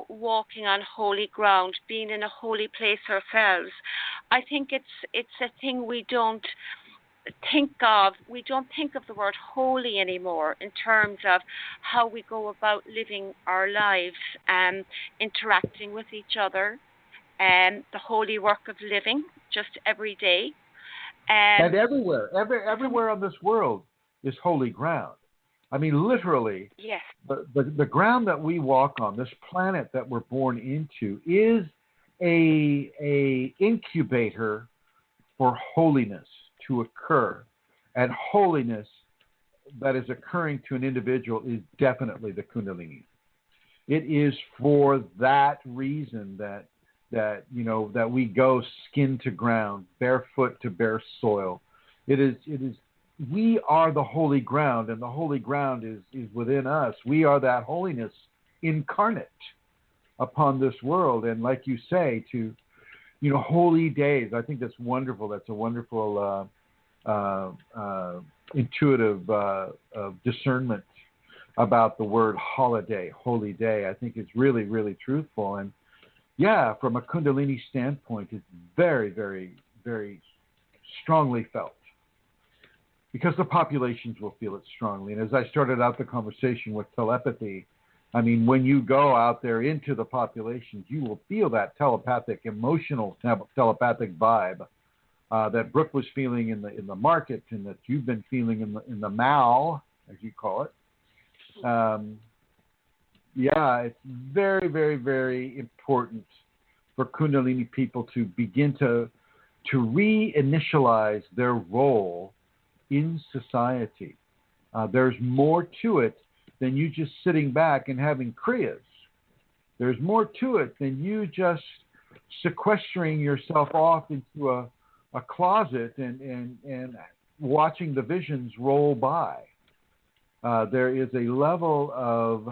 walking on holy ground, being in a holy place ourselves, I think it's a thing we don't think of. We don't think of the word holy anymore in terms of how we go about living our lives and interacting with each other, and the holy work of living just every day. And everywhere on this world is holy ground. I mean, literally, yes. The ground that we walk on, this planet that we're born into, is a incubator for holiness to occur. And holiness that is occurring to an individual is definitely the Kundalini. It is for that reason that we go skin to ground, barefoot to bare soil. It is. We are the holy ground, and the holy ground is within us. We are that holiness incarnate upon this world. And like you say, holy days. I think that's wonderful. That's a wonderful intuitive discernment about the word holiday, holy day. I think it's really, really truthful. And yeah, from a Kundalini standpoint, it's very, very, very strongly felt because the populations will feel it strongly. And as I started out the conversation with telepathy, I mean, when you go out there into the populations, you will feel that telepathic, emotional telepathic vibe that Brooke was feeling in the market, and that you've been feeling in the mall, as you call it. Yeah, it's very, very, very important for Kundalini people to begin to reinitialize their role in society. There's more to it than you just sitting back and having kriyas. There's more to it than you just sequestering yourself off into a closet and watching the visions roll by. There is a level of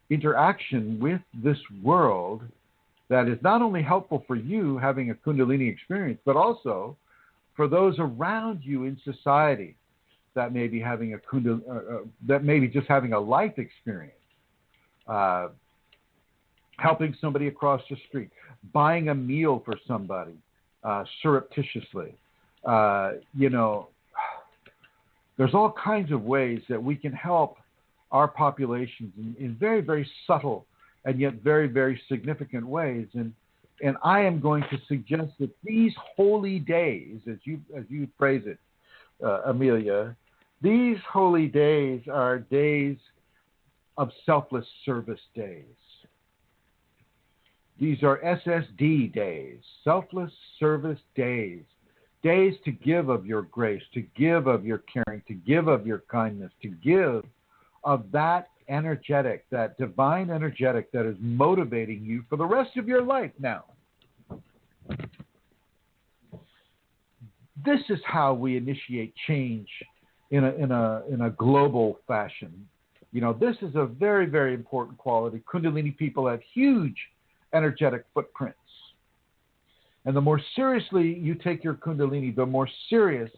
interaction with this world that is not only helpful for you having a Kundalini experience, but also for those around you in society that may be having that may be just having a life experience. Helping somebody across the street, buying a meal for somebody surreptitiously. There's all kinds of ways that we can help our populations in very, very subtle and yet very, very significant ways. And I am going to suggest that these holy days, as you phrase it, Amelia, these holy days are days of selfless service days. These are SSD days, selfless service days. Days to give of your grace, to give of your caring, to give of your kindness, to give of that energetic, that divine energetic that is motivating you for the rest of your life now. This is how we initiate change in a global fashion. You know, this is a very, very important quality. Kundalini people have huge energetic footprints. And the more seriously you take your Kundalini, the more serious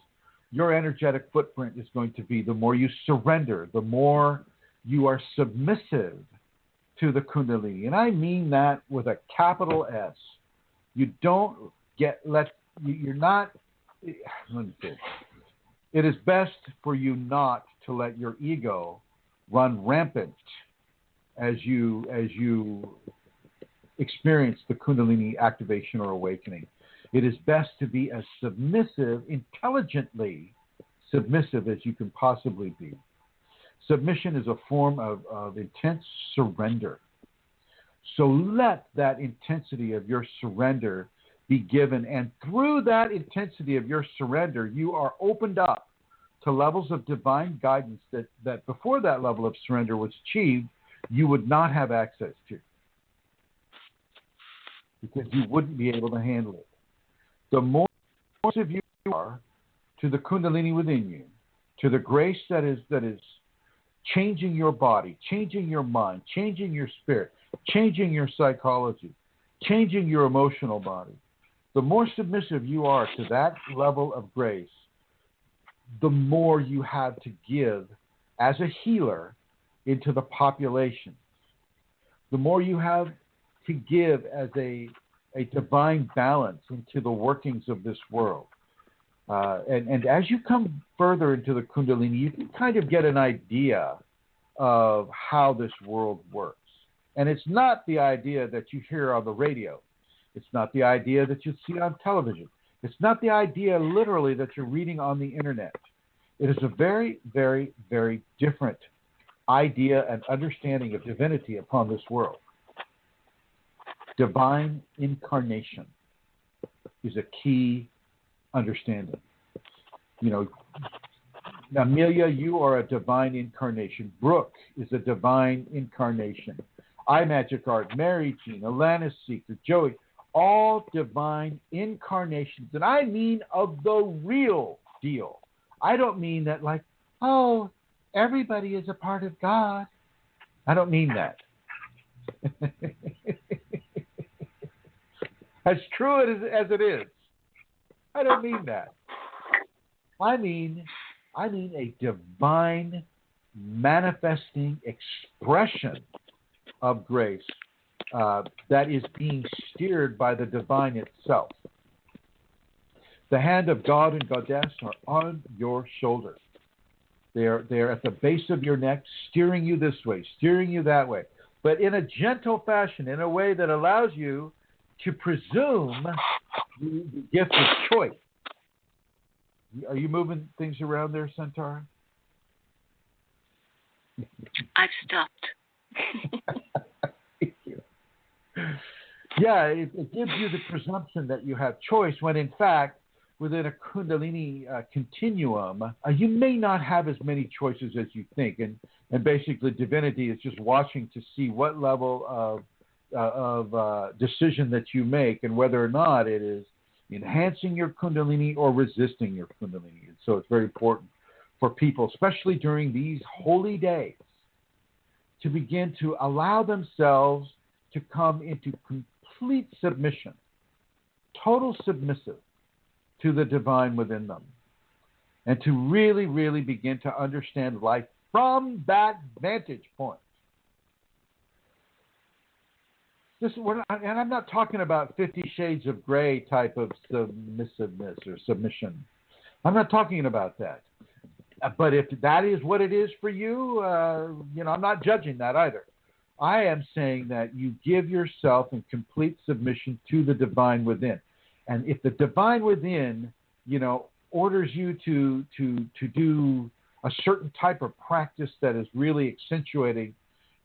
your energetic footprint is going to be. The more you surrender, the more you are submissive to the Kundalini. And I mean that with a capital S. You don't you're not, let me say, it is best for you not to let your ego run rampant as you experience the Kundalini activation or awakening. It is best to be as submissive, intelligently submissive as you can possibly be. Submission is a form of intense surrender. So let that intensity of your surrender be given, and through that intensity of your surrender, you are opened up to levels of divine guidance that before that level of surrender was achieved, you would not have access to, because you wouldn't be able to handle it. The more of you are to the Kundalini within you, to the grace that is changing your body, changing your mind, changing your spirit, changing your psychology, changing your emotional body, the more submissive you are to that level of grace, the more you have to give as a healer into the population. The more you have to give as a divine balance into the workings of this world. And as you come further into the Kundalini, you can kind of get an idea of how this world works. And it's not the idea that you hear on the radio. It's not the idea that you see on television. It's not the idea literally that you're reading on the internet. It is a very, very, very different idea and understanding of divinity upon this world. Divine incarnation is a key understanding. You know, Amelia, you are a divine incarnation. Brooke is a divine incarnation. iMagic Art, Mary Jean, Alanis Seeker, Joey, all divine incarnations. And I mean of the real deal. I don't mean that like, oh, everybody is a part of God. I don't mean that. As true as it is. I don't mean that. I mean a divine manifesting expression of grace that is being steered by the divine itself. The hand of God and Goddess are on your shoulder. They're at the base of your neck, steering you this way, steering you that way, but in a gentle fashion, in a way that allows you to presume the gift of choice. Are you moving things around there, Centaur? I've stopped. Thank you. Yeah, it gives you the presumption that you have choice when, in fact, within a Kundalini continuum, you may not have as many choices as you think. And basically, divinity is just watching to see what level of decision that you make and whether or not it is enhancing your Kundalini or resisting your Kundalini. And so it's very important for people, especially during these holy days, to begin to allow themselves to come into complete submission, total submissive to the divine within them, and to really, really begin to understand life from that vantage point. And I'm not talking about 50 Shades of Grey type of submissiveness or submission. I'm not talking about that. But if that is what it is for you, I'm not judging that either. I am saying that you give yourself in complete submission to the divine within. And if the divine within, orders you to do a certain type of practice that is really accentuating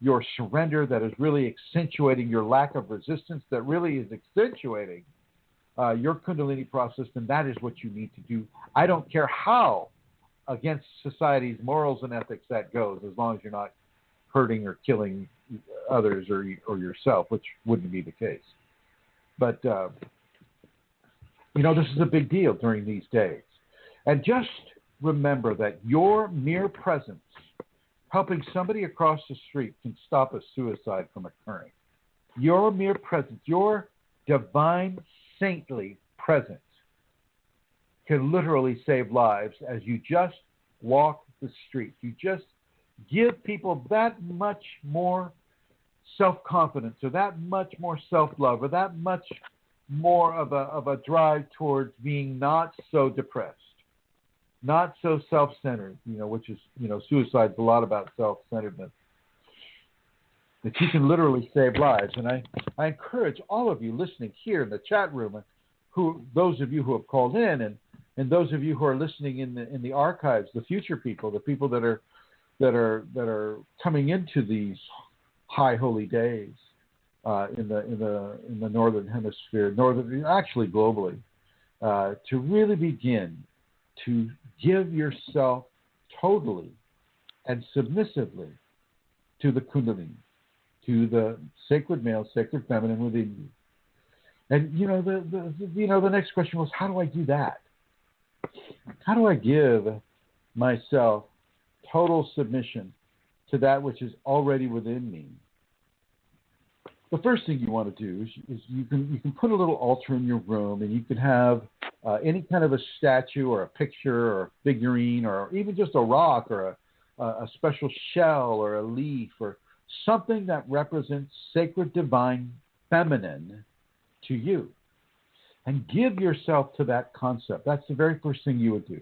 your surrender, that is really accentuating your lack of resistance, that really is accentuating your Kundalini process, then that is what you need to do. I don't care how against society's morals and ethics that goes, as long as you're not hurting or killing others or yourself, which wouldn't be the case. But, this is a big deal during these days. And just remember that your mere presence, helping somebody across the street, can stop a suicide from occurring. Your mere presence, your divine saintly presence, can literally save lives as you just walk the street. You just give people that much more self-confidence, or that much more self-love, or that much more of a drive towards being not so depressed, not so self-centered, which is, suicide's a lot about self-centeredness, that you can literally save lives. And I encourage all of you listening here in the chat room, those of you who have called in, and those of you who are listening in the archives, the future people, the people that are coming into these high holy days in the northern hemisphere, actually globally, to really begin to give yourself totally and submissively to the Kundalini, to the sacred male, sacred feminine within you. And the next question was, how do I do that? How do I give myself total submission to that which is already within me? The first thing you want to do is you can put a little altar in your room, and you can have any kind of a statue or a picture or a figurine, or even just a rock or a special shell or a leaf or something that represents sacred divine feminine to you. And give yourself to that concept. That's the very first thing you would do.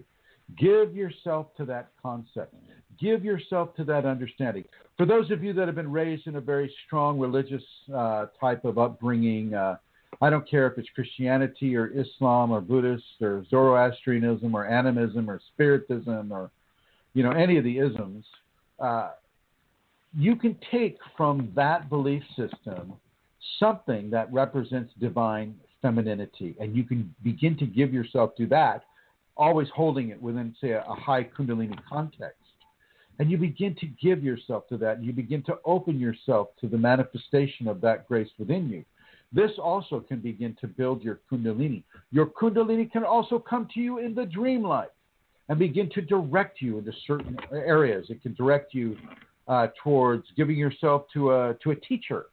Give yourself to that concept. Give yourself to that understanding. For those of you that have been raised in a very strong religious type of upbringing, I don't care if it's Christianity or Islam or Buddhist or Zoroastrianism or animism or spiritism or, any of the isms, you can take from that belief system something that represents divine femininity, and you can begin to give yourself to that, always holding it within, say, a high Kundalini context. And you begin to give yourself to that, and you begin to open yourself to the manifestation of that grace within you. This also can begin to build your Kundalini. Your Kundalini can also come to you in the dream life and begin to direct you into certain areas. It can direct you towards giving yourself to a teacher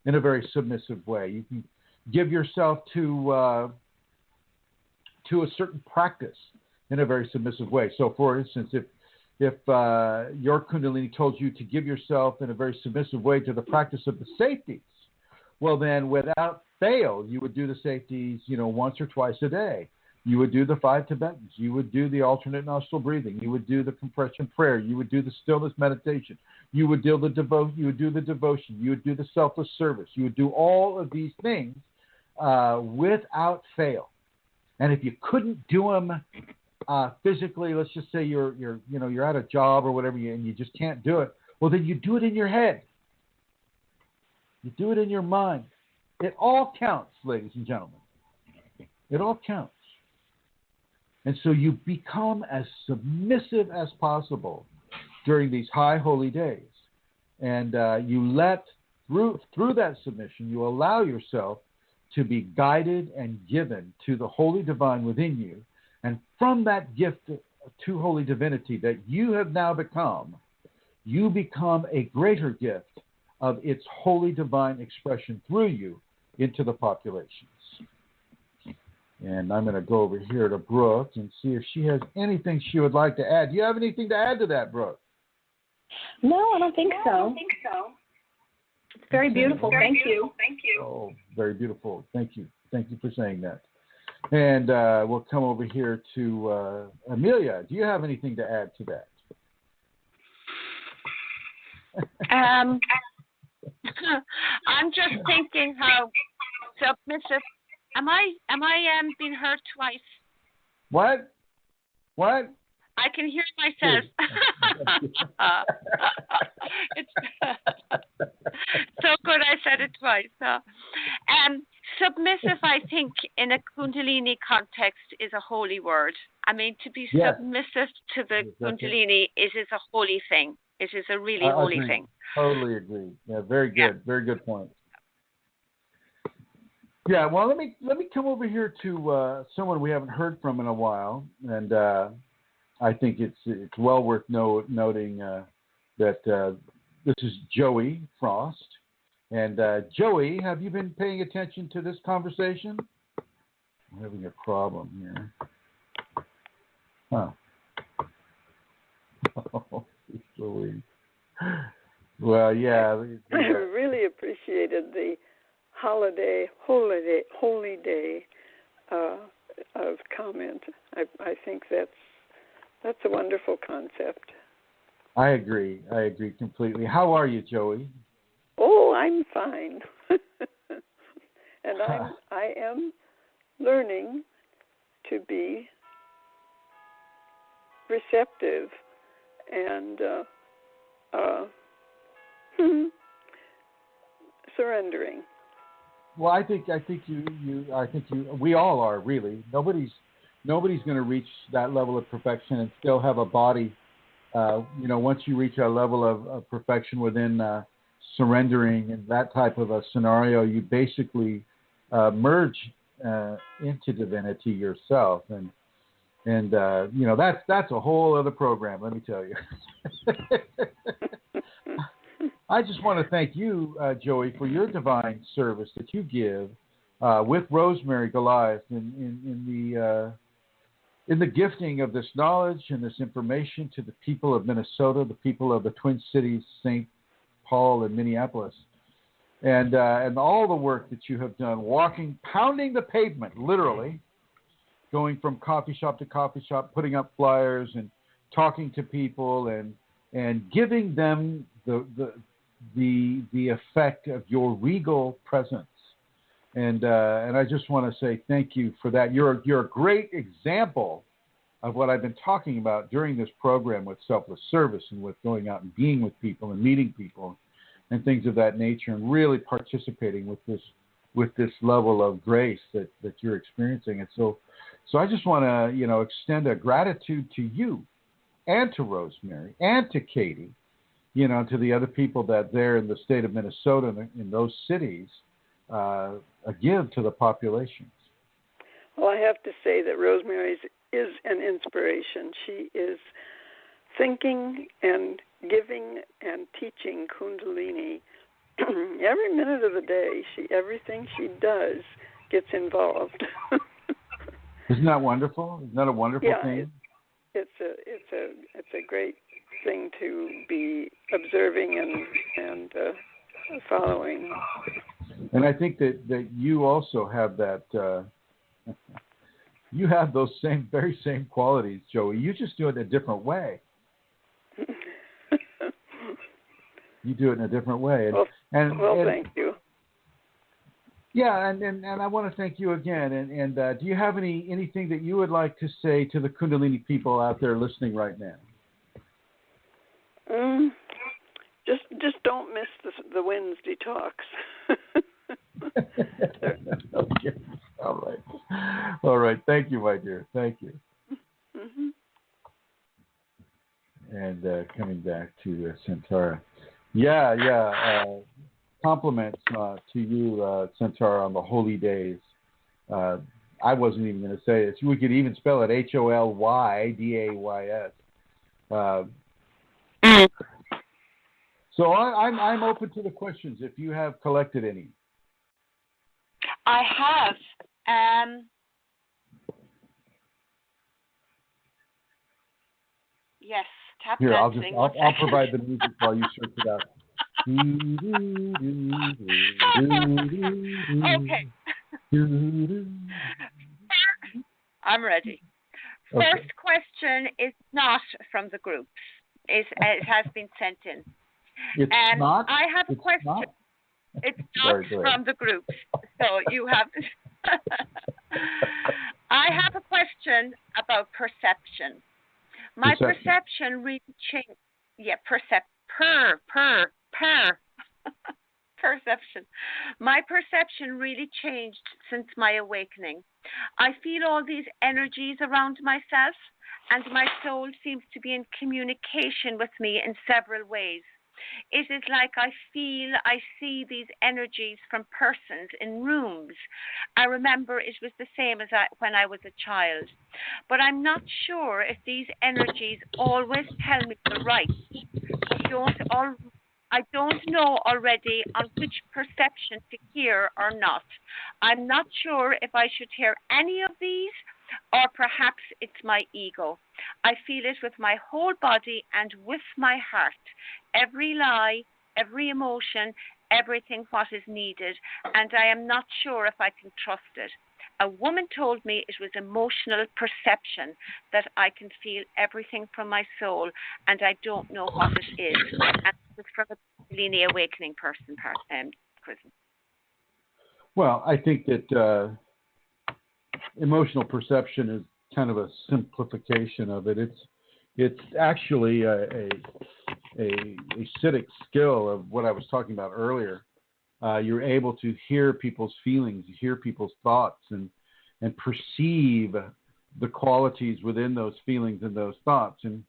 in a very submissive way. You can give yourself to a certain practice in a very submissive way. So, for instance, if your Kundalini told you to give yourself in a very submissive way to the practice of the safeties, well, then without fail, you would do the safeties, once or twice a day. You would do the 5 Tibetans. You would do the alternate nostril breathing. You would do the compression prayer. You would do the stillness meditation. You would do the devotion. You would do the selfless service. You would do all of these things without fail. And if you couldn't do them physically, let's just say you're at a job or whatever, and you just can't do it, well, then you do it in your head. You do it in your mind. It all counts, ladies and gentlemen. It all counts. And so you become as submissive as possible during these high holy days. And you let, through that submission, you allow yourself to be guided and given to the holy divine within you. And from that gift to holy divinity that you have now become, you become a greater gift of its holy divine expression through you into the populations. And I'm going to go over here to Brooke and see if she has anything she would like to add. Do you have anything to add to that, Brooke? No, I don't think so. It's very beautiful. Thank you. Oh, very beautiful. Thank you. Thank you for saying that. And we'll come over here to Amelia. Do you have anything to add to that? I'm just thinking how submissive. Am I being heard twice? What? I can hear myself. said it twice. Submissive, I think, in a Kundalini context, is a holy word. I mean, to be submissive to the Kundalini is a holy thing. It is a really holy thing. Totally agree. Yeah, very good. Yeah. Very good point. Yeah, well, let me come over here to someone we haven't heard from in a while, and I think it's well worth noting that this is Joey Frost. And Joey, have you been paying attention to this conversation? I'm having a problem here. Huh. Oh, Joey. Well, yeah. I really appreciated the holy day of comment. I think that's a wonderful concept. I agree completely. How are you, Joey? Oh, I'm fine. And I am learning to be receptive and surrendering. Well, I think we all are, really. Nobody's going to reach that level of perfection and still have a body. Once you reach a level of perfection within surrendering and that type of a scenario, you basically merge into divinity yourself, and that's a whole other program. Let me tell you. I just want to thank you, Joey, for your divine service that you give with Rosemary Goliath in the gifting of this knowledge and this information to the people of Minnesota, the people of the Twin Cities, St. Paul and Minneapolis, and all the work that you have done, pounding the pavement, literally, going from coffee shop to coffee shop, putting up flyers and talking to people and giving them the effect of your regal presence. And I just want to say thank you for that. You're a great example of what I've been talking about during this program with selfless service and with going out and being with people and meeting people and things of that nature, and really participating with this level of grace that you're experiencing. And so I just want to extend a gratitude to you and to Rosemary and to Katie, to the other people that there in the state of Minnesota in those cities give to the populations. Well, I have to say that Rosemary is an inspiration. She is thinking and giving and teaching Kundalini every minute of the day. Everything she does gets involved. Isn't that wonderful? Isn't that a wonderful thing? It's a great thing to be observing and following. And I think that you also have that. You have those very same qualities, Joey. You just do it in a different way. You do it in a different way. And thank you. Yeah, and I want to thank you again. And do you have anything that you would like to say to the Kundalini people out there listening right now? Just don't miss the Wednesday talks. Okay. All right. Thank you, my dear. Thank you. Mm-hmm. And coming back to Centara. Yeah. Compliments to you, Centara, on the holy days. I wasn't even going to say it. We could even spell it HOLYDAYS. So I'm open to the questions if you have collected any. I have. Yes, tap Here, dancing. I'll provide the music while you search it out. Okay. I'm ready. Okay. First question is not from the groups. It has been sent in. It's not? I have a question. Not? It's not from the groups. So you have. I have a question about perception. My perception really changed. Yeah, per. Perception. My perception really changed since my awakening. I feel all these energies around myself, and my soul seems to be in communication with me in several ways. It is like I see these energies from persons in rooms. I remember it was the same as when I was a child. But I'm not sure if these energies always tell me the right. Don't al- I don't know already on which perception to hear or not. I'm not sure if I should hear any of these, or perhaps it's my ego. I feel it with my whole body and with my heart. Every lie, every emotion, everything what is needed, and I am not sure if I can trust it. A woman told me it was emotional perception, that I can feel everything from my soul, and I don't know what it is. And it's from a Kundalini awakening person, Chrism. Well, I think that emotional perception is kind of a simplification of it. It's actually a acidic skill of what I was talking about earlier. You're able to hear people's feelings, hear people's thoughts, and perceive the qualities within those feelings and those thoughts. And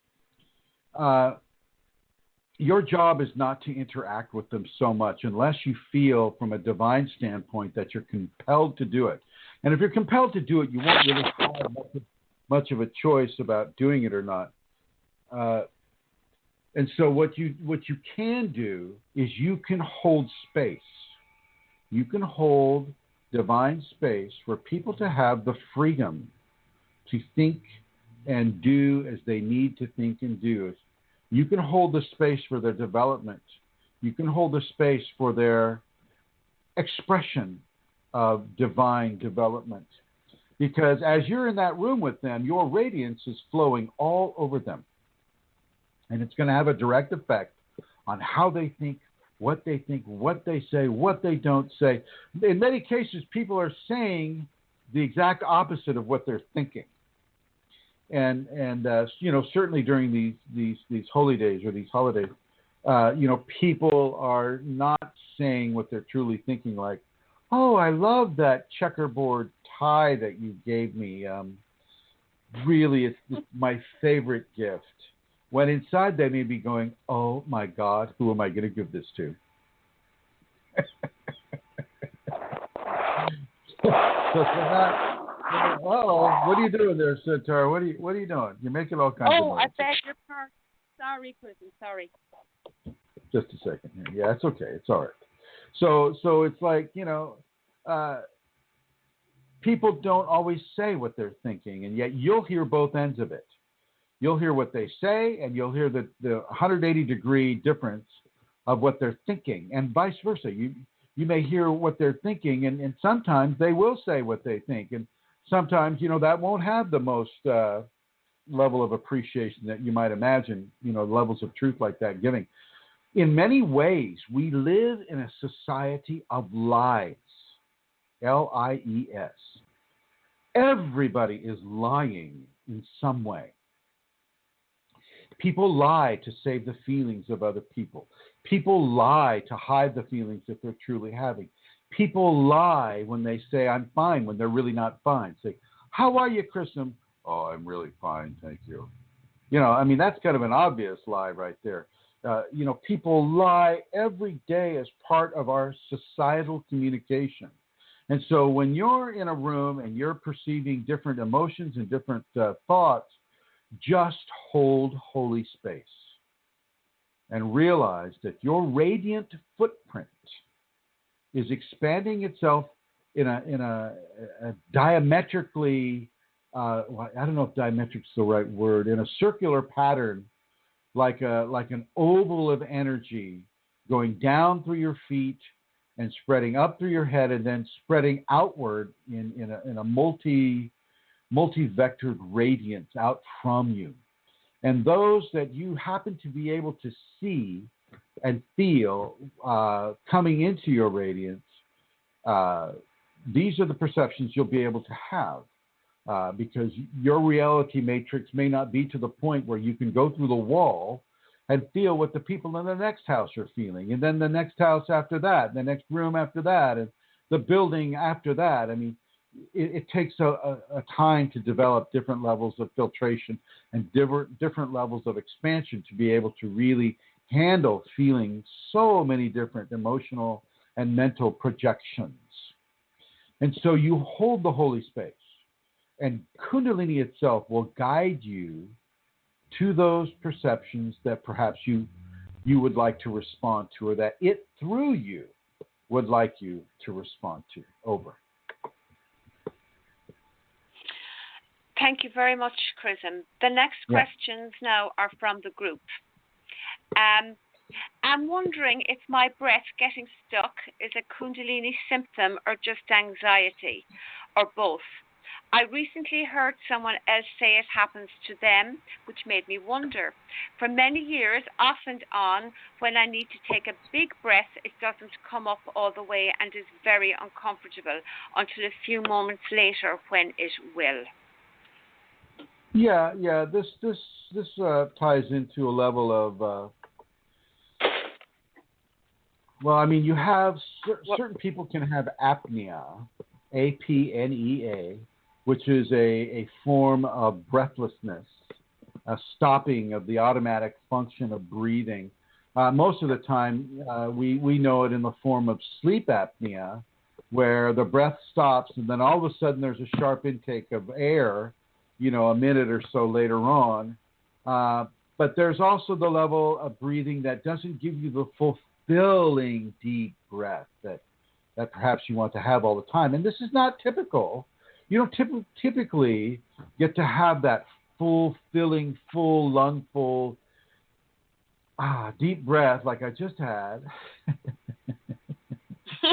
your job is not to interact with them so much unless you feel from a divine standpoint that you're compelled to do it. And if you're compelled to do it, you won't really have much of a choice about doing it or not. And so what you can do is you can hold space. You can hold divine space for people to have the freedom to think and do as they need to think and do. You can hold the space for their development. You can hold the space for their expression of divine development. Because as you're in that room with them, your radiance is flowing all over them. And it's going to have a direct effect on how they think, what they say, what they don't say. In many cases, people are saying the exact opposite of what they're thinking. And certainly during these holy days or these holidays, people are not saying what they're truly thinking, like, oh, I love that checkerboard tie that you gave me. Really, it's my favorite gift. When inside they may be going, oh my God, who am I going to give this to? So they're not, what are you doing there, Centaur? What are you doing? You're making all kinds of noise. Oh, I beg your pardon. Sorry, Chrism, sorry. Just a second here. Yeah, it's okay. It's all right. So it's like, people don't always say what they're thinking, and yet you'll hear both ends of it. You'll hear what they say, and you'll hear the 180-degree difference of what they're thinking, and vice versa. You may hear what they're thinking, and sometimes they will say what they think, and sometimes, that won't have the most level of appreciation that you might imagine, levels of truth like that giving. In many ways, we live in a society of lies, Lies. Everybody is lying in some way. People lie to save the feelings of other people. People lie to hide the feelings that they're truly having. People lie when they say, I'm fine, when they're really not fine. Say, how are you, Chrism? Oh, I'm really fine, thank you. That's kind of an obvious lie right there. People lie every day as part of our societal communication. And so when you're in a room and you're perceiving different emotions and different thoughts, just hold holy space and realize that your radiant footprint is expanding itself in a diametrically, I don't know if diametric is the right word, in a circular pattern, like an oval of energy going down through your feet and spreading up through your head and then spreading outward in a multi-vectored radiance out from you. And those that you happen to be able to see and feel coming into your radiance, these are the perceptions you'll be able to have because your reality matrix may not be to the point where you can go through the wall and feel what the people in the next house are feeling, and then the next house after that, and the next room after that, and the building after that. I mean, it takes a time to develop different levels of filtration and different levels of expansion to be able to really handle feeling so many different emotional and mental projections. And so you hold the holy space, and Kundalini itself will guide you to those perceptions that perhaps you would like to respond to, or that it through you would like you to respond to. Over. Thank you very much, Chrism. The next questions now are from the group. I'm wondering if my breath getting stuck is a Kundalini symptom or just anxiety, or both. I recently heard someone else say it happens to them, which made me wonder. For many years, off and on, when I need to take a big breath, it doesn't come up all the way and is very uncomfortable until a few moments later when it will. Yeah. This ties into a level of. Well, I mean, you have certain people can have apnea, apnea, which is a form of breathlessness, a stopping of the automatic function of breathing. Most of the time, we know it in the form of sleep apnea, where the breath stops and then all of a sudden there's a sharp intake of air, a minute or so later on. But there's also the level of breathing that doesn't give you the fulfilling deep breath that perhaps you want to have all the time. And this is not typical. You don't typically get to have that fulfilling, full lung full, deep breath like I just had. You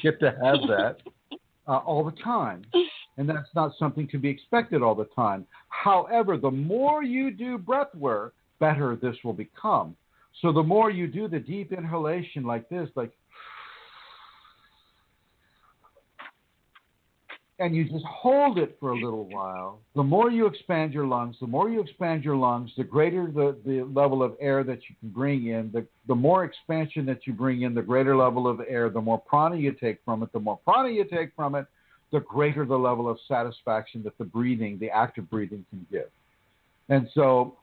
get to have that all the time. And that's not something to be expected all the time. However, the more you do breath work, better this will become. So the more you do the deep inhalation like this, and you just hold it for a little while, the more you expand your lungs, the greater the level of air that you can bring in, the more expansion that you bring in, the greater level of air, the more prana you take from it, the greater the level of satisfaction that the active breathing can give. And so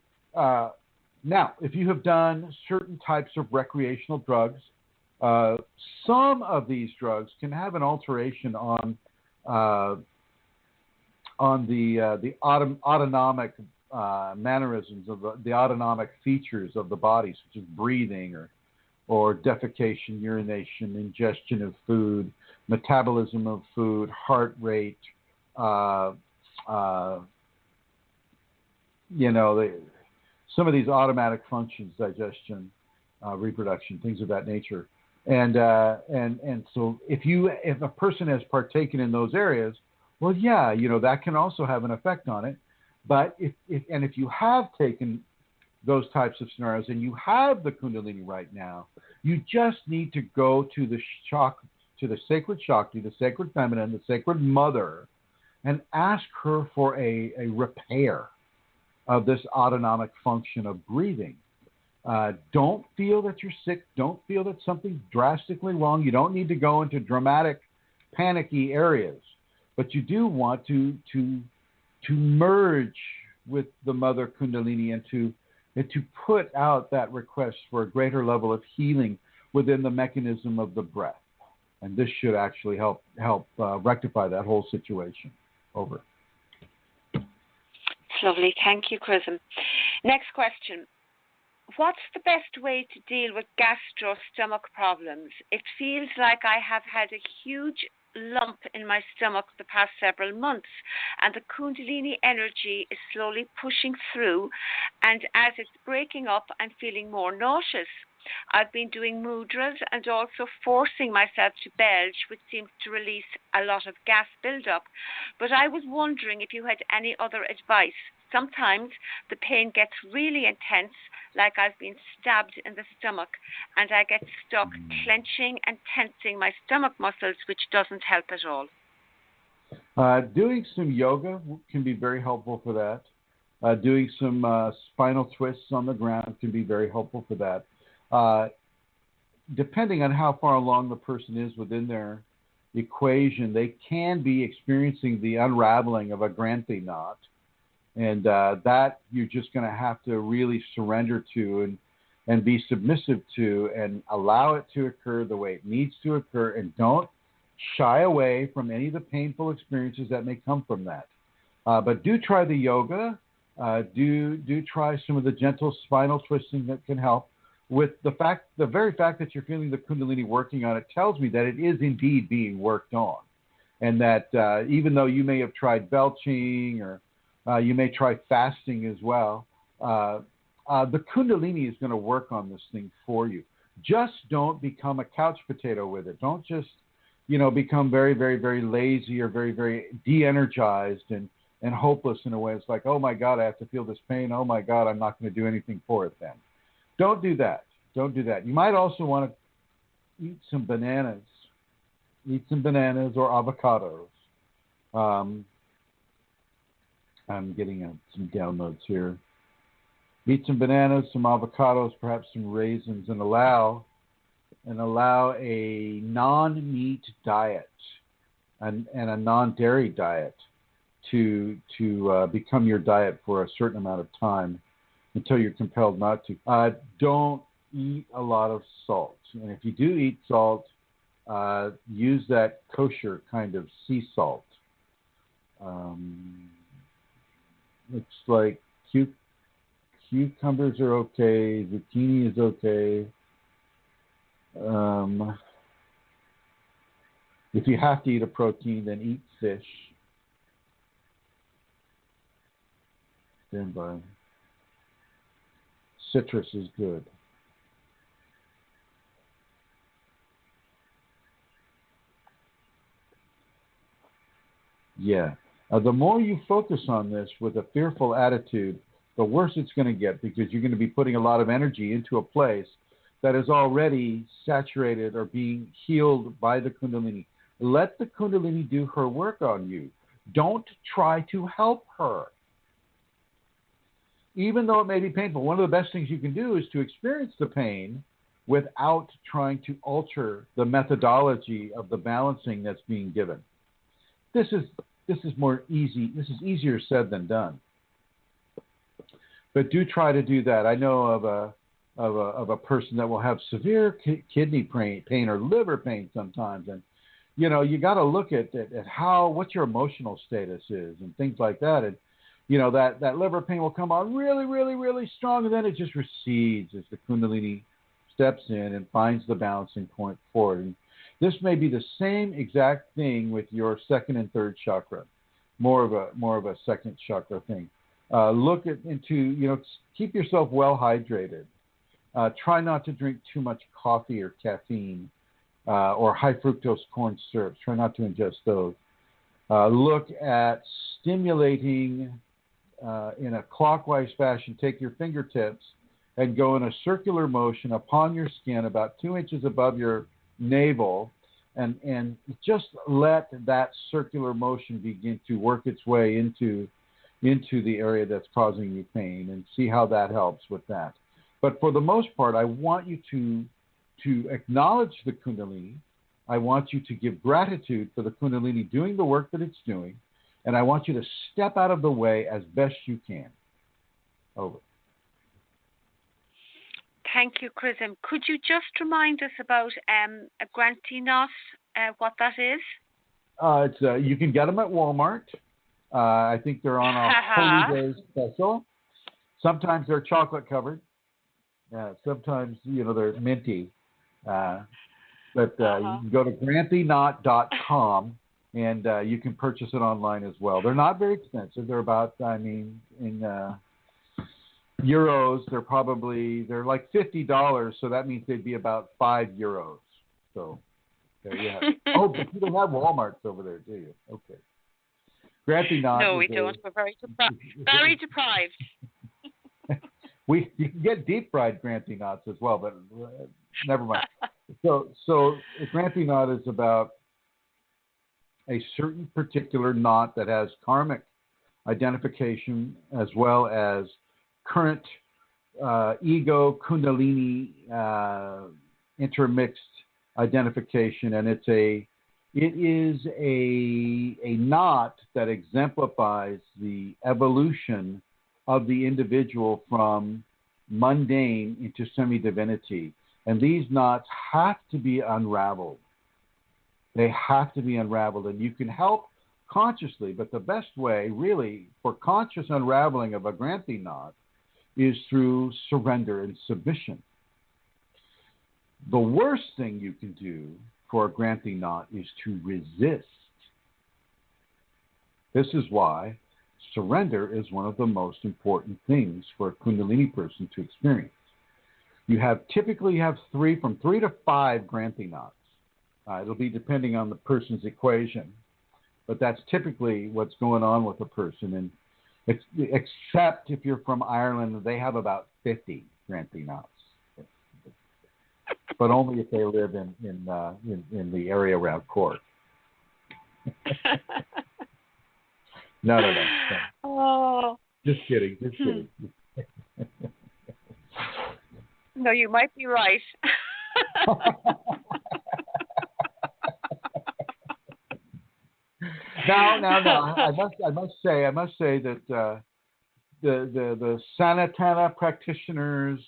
now, if you have done certain types of recreational drugs, some of these drugs can have an alteration on the autonomic mannerisms of the autonomic features of the body, such as breathing or defecation, urination, ingestion of food, metabolism of food, heart rate, some of these automatic functions, digestion, reproduction, things of that nature. And so if a person has partaken in those areas, well, that can also have an effect on it. But if you have taken those types of scenarios and you have the Kundalini right now, you just need to go to the sacred Shakti, the sacred feminine, the sacred mother, and ask her for a repair of this autonomic function of breathing. Don't feel that you're sick. Don't feel that something's drastically wrong. You don't need to go into dramatic, panicky areas. But you do want to merge with the Mother Kundalini and to put out that request for a greater level of healing within the mechanism of the breath. And this should actually help rectify that whole situation. Over. Lovely. Thank you, Chrism. Next question. What's the best way to deal with gastro-stomach problems? It feels like I have had a huge lump in my stomach the past several months, and the Kundalini energy is slowly pushing through, and as it's breaking up, I'm feeling more nauseous. I've been doing mudras and also forcing myself to belch, which seems to release a lot of gas buildup. But I was wondering if you had any other advice. Sometimes the pain gets really intense, like I've been stabbed in the stomach, and I get stuck clenching and tensing my stomach muscles, which doesn't help at all. Doing some yoga can be very helpful for that. Doing some spinal twists on the ground can be very helpful for that. Depending on how far along the person is within their equation, they can be experiencing the unraveling of a Granthi knot. And that you're just going to have to really surrender to and be submissive to and allow it to occur the way it needs to occur. And don't shy away from any of the painful experiences that may come from that. But do try the yoga. Do try some of the gentle spinal twisting that can help. With the very fact that you're feeling the Kundalini working on it tells me that it is indeed being worked on. And that even though you may have tried belching or you may try fasting as well, the Kundalini is going to work on this thing for you. Just don't become a couch potato with it. Don't just, become very, very, very lazy or very, very de-energized and hopeless in a way. It's like, oh my God, I have to feel this pain. Oh my God, I'm not going to do anything for it then. Don't do that. Don't do that. You might also want to eat some bananas. Eat some bananas or avocados. I'm getting some downloads here. Eat some bananas, some avocados, perhaps some raisins, and allow a non-meat diet and a non-dairy diet to become your diet for a certain amount of time until you're compelled not to. Don't eat a lot of salt. And if you do eat salt, use that kosher kind of sea salt. Looks like cucumbers are okay. Zucchini is okay. If you have to eat a protein, then eat fish. Stand by. Citrus is good. Yeah. The more you focus on this with a fearful attitude, the worse it's going to get, because you're going to be putting a lot of energy into a place that is already saturated or being healed by the Kundalini. Let the Kundalini do her work on you. Don't try to help her. Even though it may be painful, one of the best things you can do is to experience the pain without trying to alter the methodology of the balancing that's being given. This is more easy. This is easier said than done. But do try to do that. I know of a person that will have severe kidney pain or liver pain sometimes, and you got to look at what your emotional status is and things like that. And that liver pain will come on really, really, really strong, and then it just recedes as the Kundalini steps in and finds the balancing point for it. And this may be the same exact thing with your second and third chakra, more of a second chakra thing. Look into keep yourself well hydrated. Try not to drink too much coffee or caffeine or high fructose corn syrup. Try not to ingest those. Look at stimulating in a clockwise fashion. Take your fingertips and go in a circular motion upon your skin about 2 inches above your navel, and just let that circular motion begin to work its way into the area that's causing you pain, and see how that helps with that. But for the most part, I want you to acknowledge the Kundalini. I want you to give gratitude for the Kundalini doing the work that it's doing, and I want you to step out of the way as best you can. Over. Thank you, Chrism. Could you just remind us about a Granthi knot, what that is? You can get them at Walmart. I think they're on a Holidays special. Sometimes they're chocolate covered. Sometimes, they're minty. But you can go to granthinot.com and you can purchase it online as well. They're not very expensive. They're about, in euros, they're like $50. So that means they'd be about €5. So there you have it. Oh, but you don't have Walmarts over there, do you? Okay. Granthi knot. No, we don't. We're very deprived. You can get deep fried Granthi knots as well, but never mind. So a Granthi knot is about a certain particular knot that has karmic identification, as well as current ego Kundalini intermixed identification, and it is a knot that exemplifies the evolution of the individual from mundane into semi-divinity. And these knots have to be unraveled. They have to be unraveled, and you can help consciously, but the best way, really, for conscious unraveling of a Granthi knot is through surrender and submission. The worst thing you can do for a Granthi knot is to resist. This is why surrender is one of the most important things for a Kundalini person to experience. You typically have from three to five Granthi knots. It'll be depending on the person's equation, but that's typically what's going on with a person. And except if you're from Ireland, they have about 50 Granthi knots, but only if they live in the area around Cork. No. Oh. Just kidding. No, you might be right. No. I must say that the Sanatana practitioners,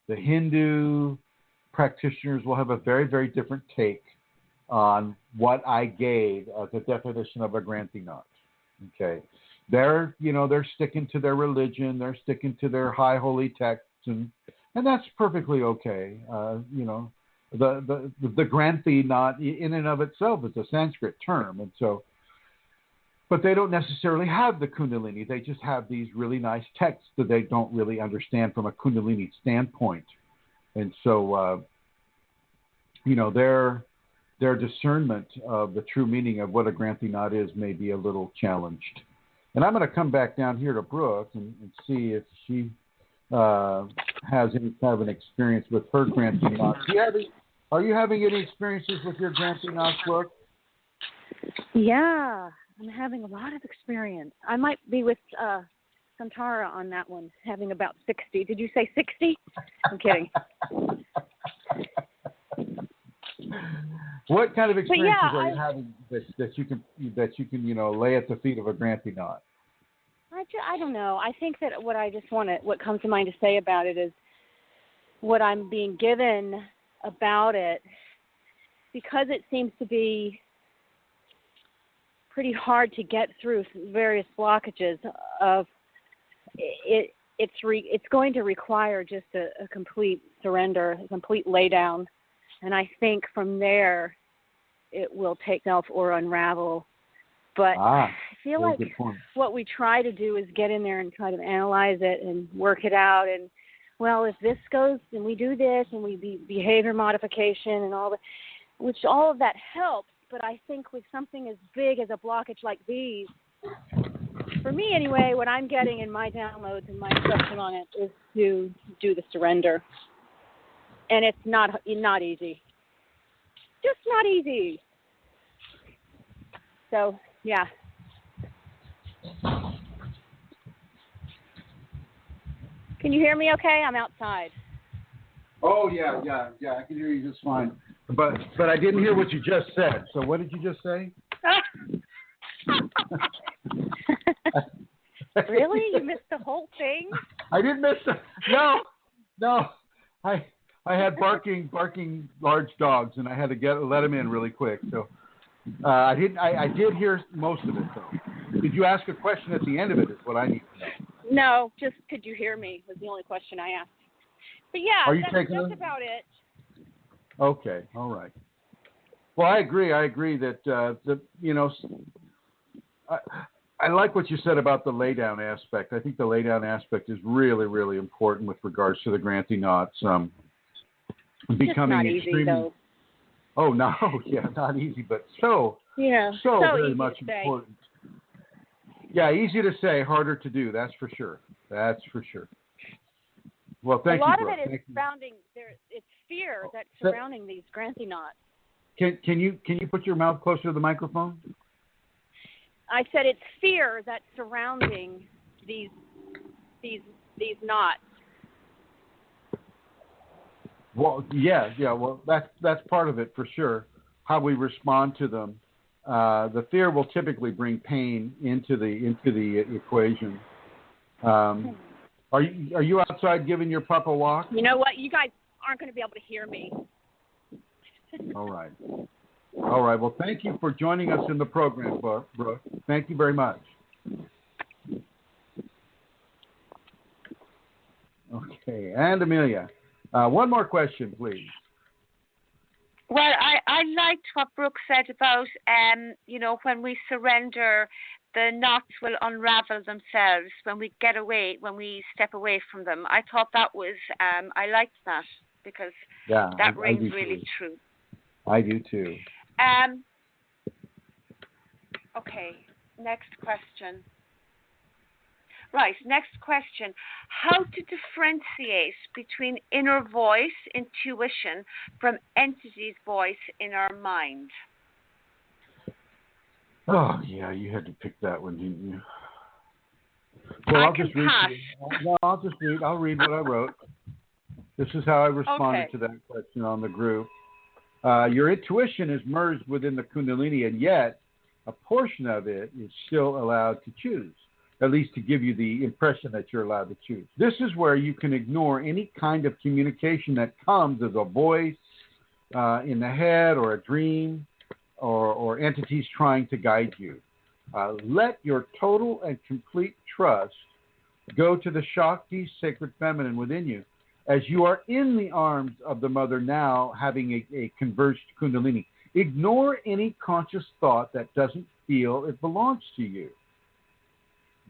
the Hindu practitioners will have a very, very different take on what I gave as a definition of a Granthi knot. Okay, they're sticking to their religion, they're sticking to their high holy texts, and that's perfectly okay. The Granthi knot in and of itself is a Sanskrit term, and so. But they don't necessarily have the Kundalini. They just have these really nice texts that they don't really understand from a Kundalini standpoint. And so, their discernment of the true meaning of what a Granthi knot is may be a little challenged. And I'm going to come back down here to Brooke and see if she has any kind of an experience with her Granthi knot. Are you having any experiences with your Granthi knots, Brooke? Yeah. I'm having a lot of experience. I might be with Santara on that one, having about 60. Did you say 60? I'm kidding. What kind of experiences are you having that you can lay at the feet of a Granthi knot? I don't know. I think that what comes to mind to say about it is what I'm being given about it, because it seems to be pretty hard to get through various blockages of it. It's going to require just a complete surrender, a complete lay down, and I think from there it will take off or unravel. But I feel like what we try to do is get in there and try to analyze it and work it out. And well, if this goes and we do this and we behavior modification and all that, which all of that helps. But I think with something as big as a blockage like these, for me anyway, what I'm getting in my downloads and my instruction on it is to do the surrender. And it's not easy. Just not easy. So, yeah. Can you hear me okay? I'm outside. Oh, yeah, I can hear you just fine. But I didn't hear what you just said. So what did you just say? Really? You missed the whole thing? I didn't miss it. No. I had barking large dogs, and I had to let them in really quick. So I did hear most of it, though. Did you ask a question at the end of it? Is what I need to know. No, just could you hear me was the only question I asked. But yeah, that's about it. Okay, all right. Well, I agree that I like what you said about the laydown aspect. I think the laydown aspect is really, really important with regards to the Granthi knots. Becoming not extremely. Easy, though. Oh no, yeah, not easy, but so very much important. Yeah, easy to say, harder to do. That's for sure. Well, thank you. A lot of it is surrounding there. It's fear that's surrounding these Granthi knots. Can you put your mouth closer to the microphone? I said it's fear that's surrounding these knots. Well, yeah. Well, that's part of it for sure. How we respond to them. The fear will typically bring pain into the equation. Are you outside giving your pup a walk? You know what? You guys aren't going to be able to hear me. All right. Well, thank you for joining us in the program, Brooke. Thank you very much. Okay, and Amelia, one more question, please. Well, I liked what Brooke said about, when we surrender, the knots will unravel themselves when we step away from them. I thought that was, I liked that because that rings really true. I do too. Okay, next question. Right, next question. How to differentiate between inner voice, intuition, from entity's voice in our mind? Oh, yeah, you had to pick that one, didn't you? Well, I'll just read. I'll read what I wrote. This is how I responded to that question on the group. Your intuition is merged within the Kundalini, and yet a portion of it is still allowed to choose, at least to give you the impression that you're allowed to choose. This is where you can ignore any kind of communication that comes as a voice in the head or a dream or entities trying to guide you. Let your total and complete trust go to the Shakti, sacred feminine within you, as you are in the arms of the mother now, having a converged Kundalini. Ignore any conscious thought that doesn't feel it belongs to you.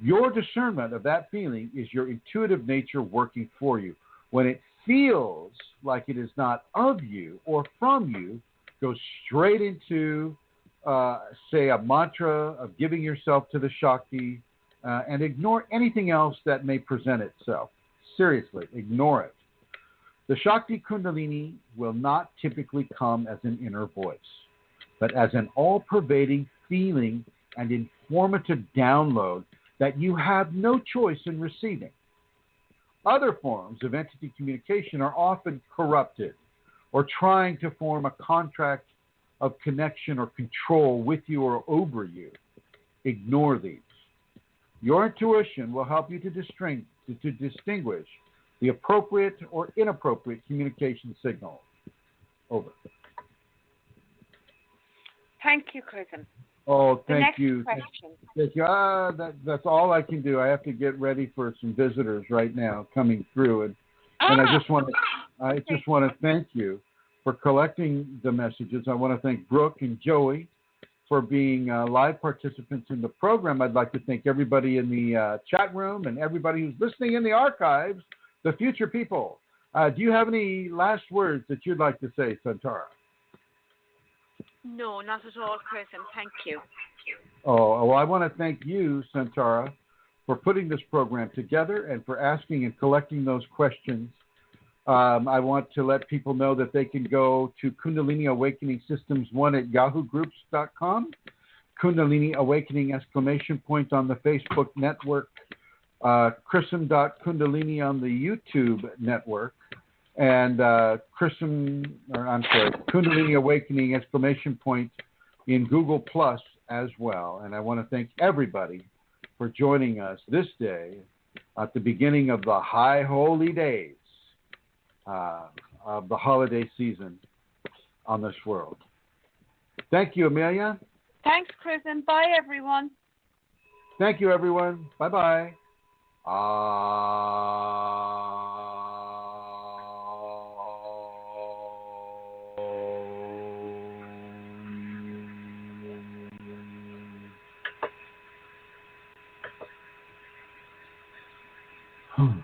Your discernment of that feeling is your intuitive nature working for you. When it feels like it is not of you or from you, go straight into, say, a mantra of giving yourself to the Shakti and ignore anything else that may present itself. Seriously, ignore it. The Shakti Kundalini will not typically come as an inner voice, but as an all-pervading feeling and informative download that you have no choice in receiving. Other forms of entity communication are often corrupted or trying to form a contract of connection or control with you or over you. Ignore these. Your intuition will help you to distinguish the appropriate or inappropriate communication signal. Over. Thank you, Chrism. Oh, thank you. Question. Thank you. That's all I can do. I have to get ready for some visitors right now coming through, and I just want to thank you for collecting the messages. I want to thank Brooke and Joey for being live participants in the program. I'd like to thank everybody in the chat room and everybody who's listening in the archives, the future people. Do you have any last words that you'd like to say, Santara? No, not at all, Chrism. Thank you. Oh, well, I want to thank you, Santara, for putting this program together and for asking and collecting those questions. I want to let people know that they can go to Kundalini Awakening Systems 1 at yahoogroups.com, Kundalini Awakening ! On the Facebook network, Chrism.Kundalini on the YouTube network, and Kundalini Awakening ! In Google Plus as well. And I want to thank everybody for joining us this day at the beginning of the high holy days of the holiday season on this world. Thank you, Amelia. Thanks, Chrism. Bye, everyone. Thank you, everyone. Bye-bye. Hmm.